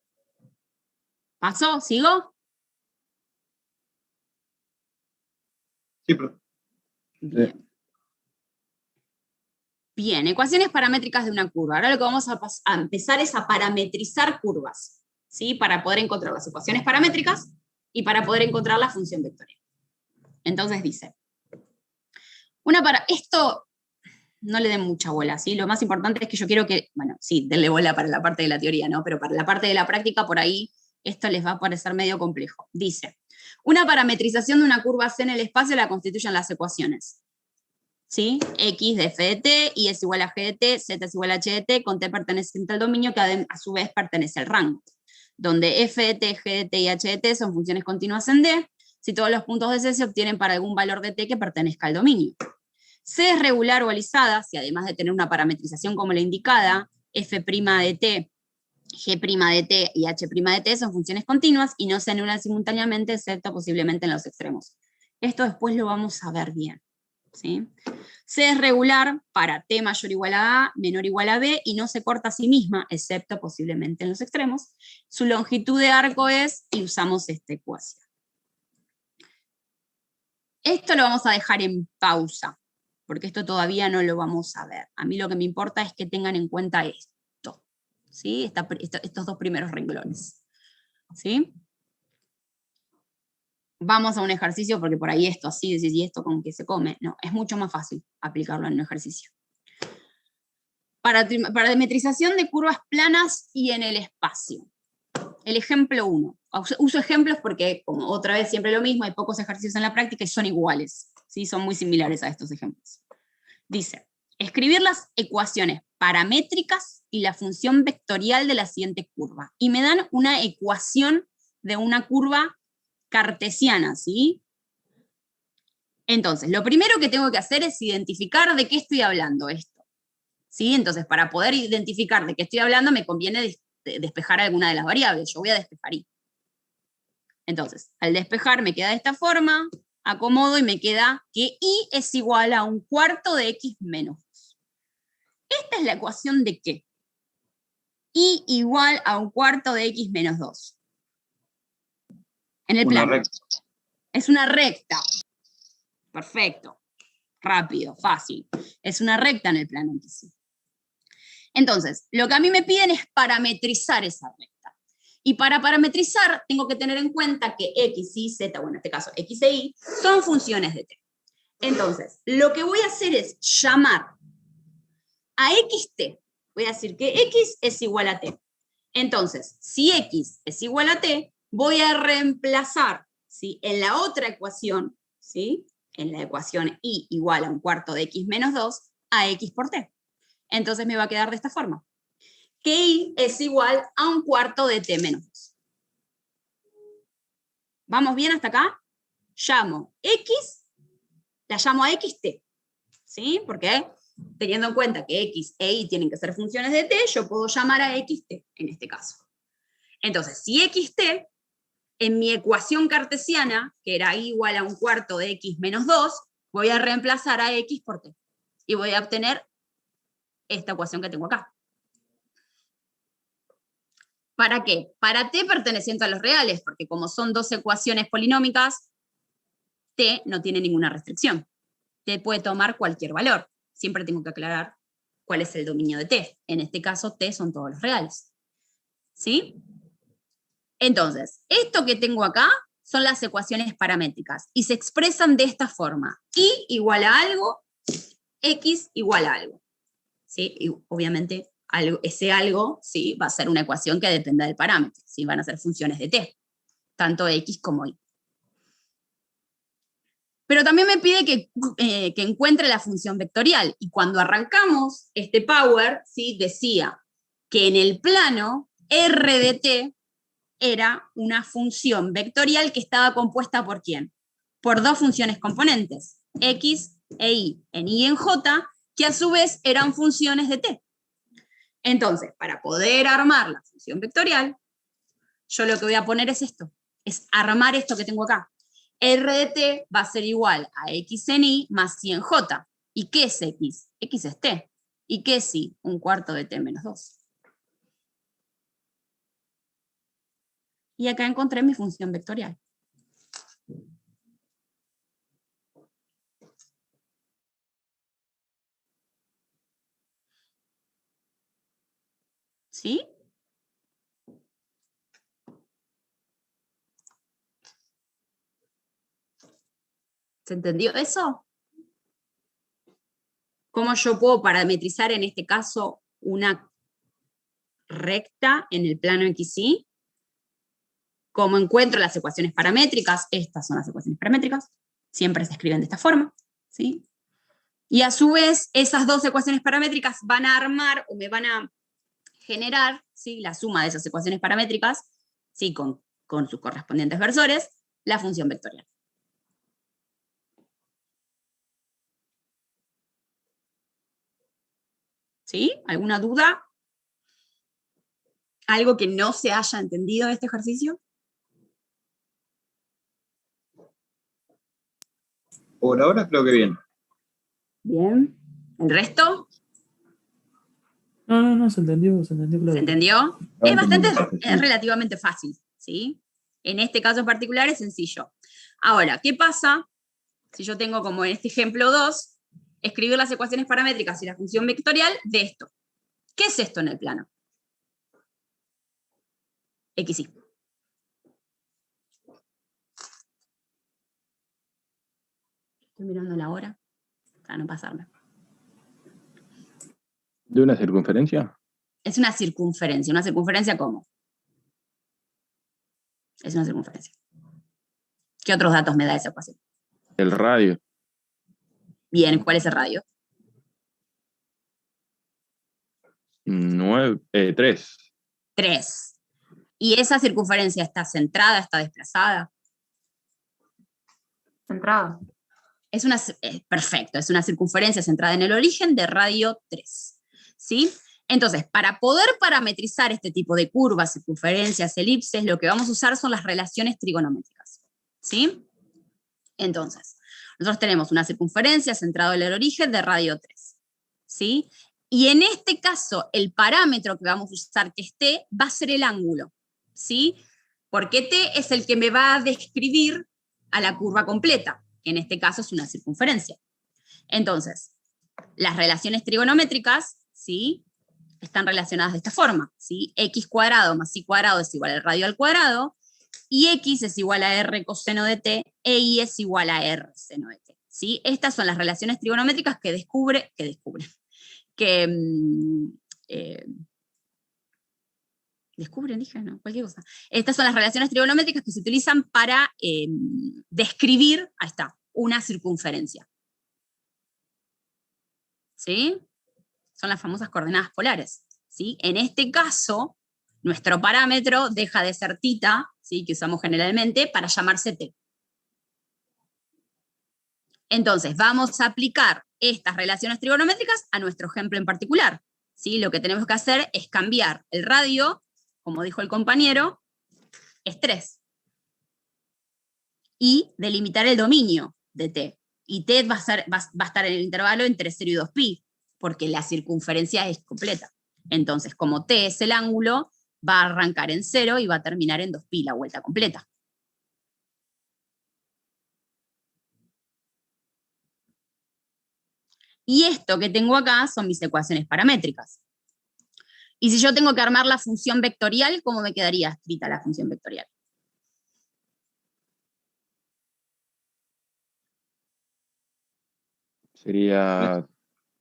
Speaker 1: ¿Pasó? ¿Sigo?
Speaker 2: Sí, pero
Speaker 1: Bien. Bien, ecuaciones paramétricas de una curva. Ahora lo que vamos a empezar es a parametrizar curvas, ¿sí? Para poder encontrar las ecuaciones paramétricas y para poder encontrar la función vectorial. Entonces dice, esto no le den mucha bola, ¿sí? Lo más importante es que yo quiero que, bueno, sí, denle bola para la parte de la teoría, ¿no? Pero para la parte de la práctica, por ahí, esto les va a parecer medio complejo. Dice, una parametrización de una curva C en el espacio la constituyen las ecuaciones. ¿Sí? X de f de t, y es igual a g de t, z es igual a h de t, con t perteneciente al dominio que a su vez pertenece al rango, donde f de t, g de t y h de t son funciones continuas en D, si todos los puntos de C se obtienen para algún valor de t que pertenezca al dominio. C es regular o alisada, si además de tener una parametrización como la indicada, f' de t, g' de t y h' de t son funciones continuas y no se anulan simultáneamente, excepto posiblemente en los extremos. Esto después lo vamos a ver bien. ¿Sí? C es regular para t mayor o igual a a, menor o igual a b, y no se corta a sí misma, excepto posiblemente en los extremos. Su longitud de arco es, y usamos esta ecuación. Esto lo vamos a dejar en pausa, porque esto todavía no lo vamos a ver. A mí lo que me importa es que tengan en cuenta esto, ¿sí? Estos dos primeros renglones. ¿Sí? Vamos a un ejercicio, porque por ahí esto así, decís, ¿y esto con qué se come? No, es mucho más fácil aplicarlo en un ejercicio. Parametrización de curvas planas y en el espacio. El ejemplo 1. Uso ejemplos porque, como otra vez siempre lo mismo, hay pocos ejercicios en la práctica y son iguales, ¿sí? Son muy similares a estos ejemplos. Dice, escribir las ecuaciones paramétricas y la función vectorial de la siguiente curva. Y me dan una ecuación de una curva cartesiana, ¿sí? Entonces, lo primero que tengo que hacer es identificar de qué estoy hablando esto, ¿sí? Entonces, para poder identificar de qué estoy hablando, me conviene despejar alguna de las variables. Yo voy a despejar y. Entonces, al despejar me queda de esta forma, acomodo y me queda que y es igual a 1/4 de x menos 2. ¿Esta es la ecuación de qué? Y igual a 1/4 de x menos 2. En el plano.
Speaker 2: recta.
Speaker 1: Es una recta. Perfecto. Rápido, fácil. Es una recta en el plano en que sí. Entonces, lo que a mí me piden es parametrizar esa recta. Y para parametrizar, tengo que tener en cuenta que x, y, z, bueno, en este caso x e y, son funciones de t. Entonces, lo que voy a hacer es llamar a xt. Voy a decir que x es igual a t. Entonces, si x es igual a t, voy a reemplazar, ¿sí? En la otra ecuación, ¿sí? En la ecuación y igual a 1/4 de x menos 2, a x por t. Entonces me va a quedar de esta forma. Que y es igual a 1/4 de t menos 2. ¿Vamos bien hasta acá? Llamo x, la llamo a xt, ¿sí? Porque teniendo en cuenta que x e y tienen que ser funciones de t, yo puedo llamar a xt en este caso. Entonces, si xt, en mi ecuación cartesiana, que era y igual a 1/4 de x menos 2, voy a reemplazar a x por t. Y voy a obtener esta ecuación que tengo acá. ¿Para qué? Para t perteneciente a los reales, porque como son dos ecuaciones polinómicas, t no tiene ninguna restricción. T puede tomar cualquier valor. Siempre tengo que aclarar cuál es el dominio de t. En este caso, t son todos los reales. ¿Sí? Entonces, esto que tengo acá son las ecuaciones paramétricas y se expresan de esta forma. Y igual a algo, x igual a algo. ¿Sí? Y obviamente ese algo, ¿sí? Va a ser una ecuación que dependa del parámetro, ¿sí? Van a ser funciones de t, tanto x como y. Pero también me pide que encuentre la función vectorial. Y cuando arrancamos este power, ¿sí? Decía que en el plano R de t era una función vectorial que estaba compuesta ¿por quién? Por dos funciones componentes, x e y, en y y en j, que a su vez eran funciones de t. Entonces, para poder armar la función vectorial, yo lo que voy a poner es esto, es armar esto que tengo acá. R de t va a ser igual a x en y más y en j. ¿Y qué es x? X es t. ¿Y qué es y? Un cuarto de t menos 2. Y acá encontré mi función vectorial. ¿Sí? ¿Se entendió eso? ¿Cómo yo puedo parametrizar en este caso una recta en el plano XY? ¿Cómo encuentro las ecuaciones paramétricas? Estas son las ecuaciones paramétricas. Siempre se escriben de esta forma. ¿Sí? Y a su vez, esas dos ecuaciones paramétricas van a armar o me van a generar, ¿sí? La suma de esas ecuaciones paramétricas, ¿sí? Con sus correspondientes versores, la función vectorial. ¿Sí? ¿Alguna duda? ¿Algo que no se haya entendido de este ejercicio?
Speaker 2: Por ahora creo que bien.
Speaker 1: Bien. ¿El resto?
Speaker 7: No, se entendió claro.
Speaker 1: ¿Se entendió? Es relativamente fácil, ¿sí? En este caso en particular es sencillo. Ahora, ¿qué pasa si yo tengo como en este ejemplo 2, escribir las ecuaciones paramétricas y la función vectorial de esto? ¿Qué es esto en el plano? XY. Estoy mirando la hora para no pasarme.
Speaker 3: ¿De una circunferencia?
Speaker 1: Es una circunferencia. ¿Una circunferencia cómo? Es una circunferencia. ¿Qué otros datos me da esa ecuación?
Speaker 3: El radio.
Speaker 1: Bien, ¿cuál es el radio?
Speaker 3: 3.
Speaker 1: 3. ¿Y esa circunferencia está centrada, está desplazada? Centrada. Perfecto, es una circunferencia centrada en el origen de radio 3. ¿Sí? Entonces, para poder parametrizar este tipo de curvas, circunferencias, elipses, lo que vamos a usar son las relaciones trigonométricas. ¿Sí? Entonces, nosotros tenemos una circunferencia centrada en el origen de radio 3. ¿Sí? Y en este caso, el parámetro que vamos a usar, que es t, va a ser el ángulo. ¿Sí? Porque t es el que me va a describir a la curva completa, que en este caso es una circunferencia. Entonces, las relaciones trigonométricas, ¿sí? Están relacionadas de esta forma, ¿sí? X cuadrado más y cuadrado es igual al radio al cuadrado, y X es igual a R coseno de t, e Y es igual a R seno de t. ¿Sí? Estas son las relaciones trigonométricas que descubren, dije, no, cualquier cosa. Estas son las relaciones trigonométricas que se utilizan para describir, ahí está, una circunferencia. ¿Sí? Son las famosas coordenadas polares. ¿Sí? En este caso, nuestro parámetro deja de ser θ, ¿sí? Que usamos generalmente, para llamarse t. Entonces, vamos a aplicar estas relaciones trigonométricas a nuestro ejemplo en particular. ¿Sí? Lo que tenemos que hacer es cambiar el radio, como dijo el compañero, es 3. Y delimitar el dominio de t. Y t va a estar en el intervalo entre 0 y 2pi, porque la circunferencia es completa. Entonces, como t es el ángulo, va a arrancar en 0 y va a terminar en 2pi, la vuelta completa. Y esto que tengo acá son mis ecuaciones paramétricas. Y si yo tengo que armar la función vectorial, ¿cómo me quedaría escrita la función vectorial?
Speaker 3: Sería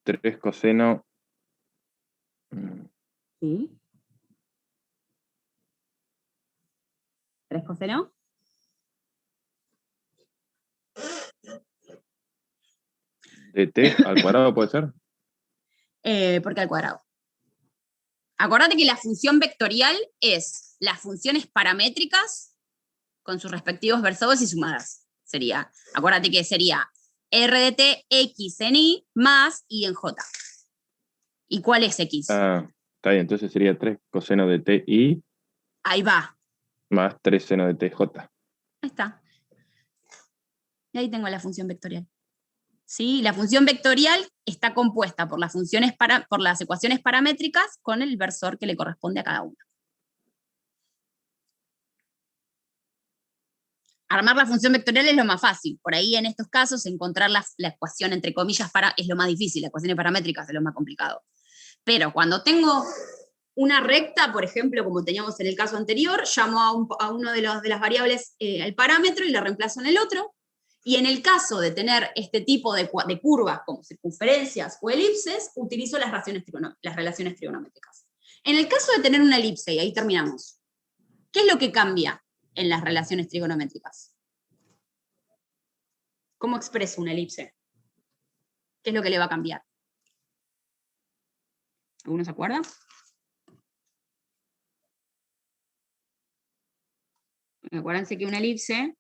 Speaker 3: 3 coseno.
Speaker 1: ¿Sí? 3 coseno.
Speaker 3: ¿De t al cuadrado puede ser?
Speaker 1: ¿Por qué al cuadrado? Acordate que la función vectorial es las funciones paramétricas con sus respectivos versores y sumadas. Acuérdate que sería r de t x en y más y en j. ¿Y cuál es x?
Speaker 3: Ah, está bien, entonces sería 3 coseno de ti
Speaker 1: Ahí va.
Speaker 3: más 3 seno de tj.
Speaker 1: Ahí está. Y ahí tengo la función vectorial. ¿Sí? La función vectorial está compuesta por las ecuaciones paramétricas con el versor que le corresponde a cada una. Armar la función vectorial es lo más fácil. Por ahí, en estos casos, encontrar la ecuación, entre comillas, es lo más difícil. Las ecuaciones paramétricas es lo más complicado. Pero cuando tengo una recta, por ejemplo, como teníamos en el caso anterior, llamo a uno de las variables el parámetro y lo reemplazo en el otro. Y en el caso de tener este tipo de curvas como circunferencias o elipses, utilizo las relaciones trigonométricas. En el caso de tener una elipse, y ahí terminamos, ¿qué es lo que cambia en las relaciones trigonométricas? ¿Cómo expreso una elipse? ¿Qué es lo que le va a cambiar? ¿Alguno se acuerda? Acuérdense que una elipse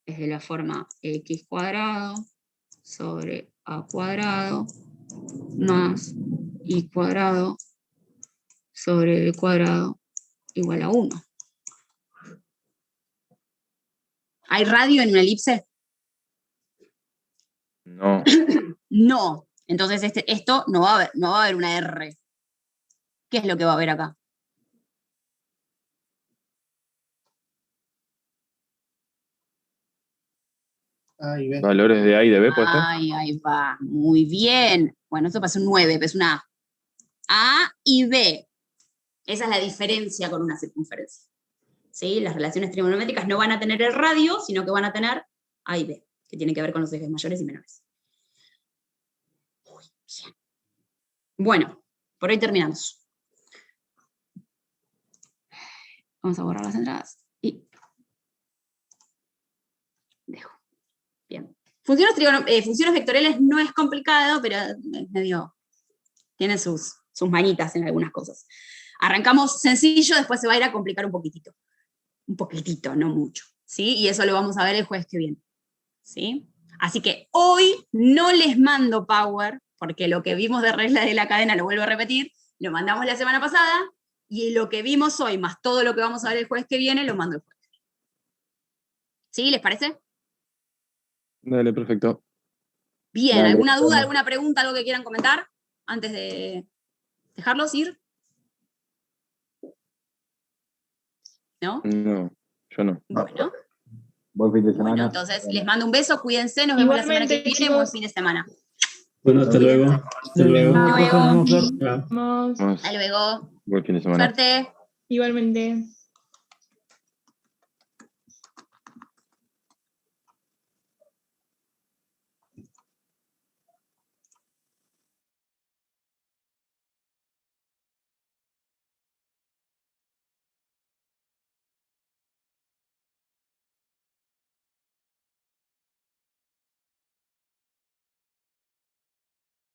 Speaker 1: es de la forma x cuadrado sobre a cuadrado más y cuadrado sobre b cuadrado igual a 1. ¿Hay radio en una elipse?
Speaker 3: No.
Speaker 1: No. Entonces esto no va a haber una R. ¿Qué es lo que va a haber acá?
Speaker 7: A y B.
Speaker 3: Valores de A y de B, ¿puede ser?
Speaker 1: Ay, ahí va. Muy bien. Bueno, esto pasa un 9, es una A. A y B. Esa es la diferencia con una circunferencia. ¿Sí? Las relaciones trigonométricas no van a tener el radio, sino que van a tener A y B, que tiene que ver con los ejes mayores y menores. Muy bien. Bueno, por hoy terminamos. Vamos a borrar las entradas y dejo. Bien. Funciones vectoriales no es complicado, pero es medio, tiene sus manitas en algunas cosas. Arrancamos sencillo, después se va a ir a complicar un poquitito. Un poquitito, no mucho. ¿Sí? Y eso lo vamos a ver el jueves que viene. ¿Sí? Así que hoy no les mando Power, porque lo que vimos de regla de la cadena, lo vuelvo a repetir, lo mandamos la semana pasada, y lo que vimos hoy, más todo lo que vamos a ver el jueves que viene, lo mando el jueves. ¿Sí? ¿Les parece?
Speaker 3: Dale, perfecto.
Speaker 1: Bien,
Speaker 5: Dale,
Speaker 1: ¿alguna duda,
Speaker 5: bueno.
Speaker 1: alguna pregunta, algo que quieran comentar antes de dejarlos ir? ¿No?
Speaker 3: No, yo no.
Speaker 1: Bueno,
Speaker 5: Buen fin de semana.
Speaker 1: bueno, entonces les mando un beso, cuídense, nos vemos la semana que
Speaker 4: Igualmente,
Speaker 1: viene, buen
Speaker 4: chicos.
Speaker 1: fin de semana.
Speaker 7: Bueno, hasta luego.
Speaker 1: Cuídense.
Speaker 7: Hasta luego.
Speaker 1: Hasta luego.
Speaker 7: Chao.
Speaker 4: Vamos.
Speaker 3: Vamos.
Speaker 1: Hasta luego.
Speaker 3: Buen fin de semana.
Speaker 1: Suerte.
Speaker 4: Igualmente.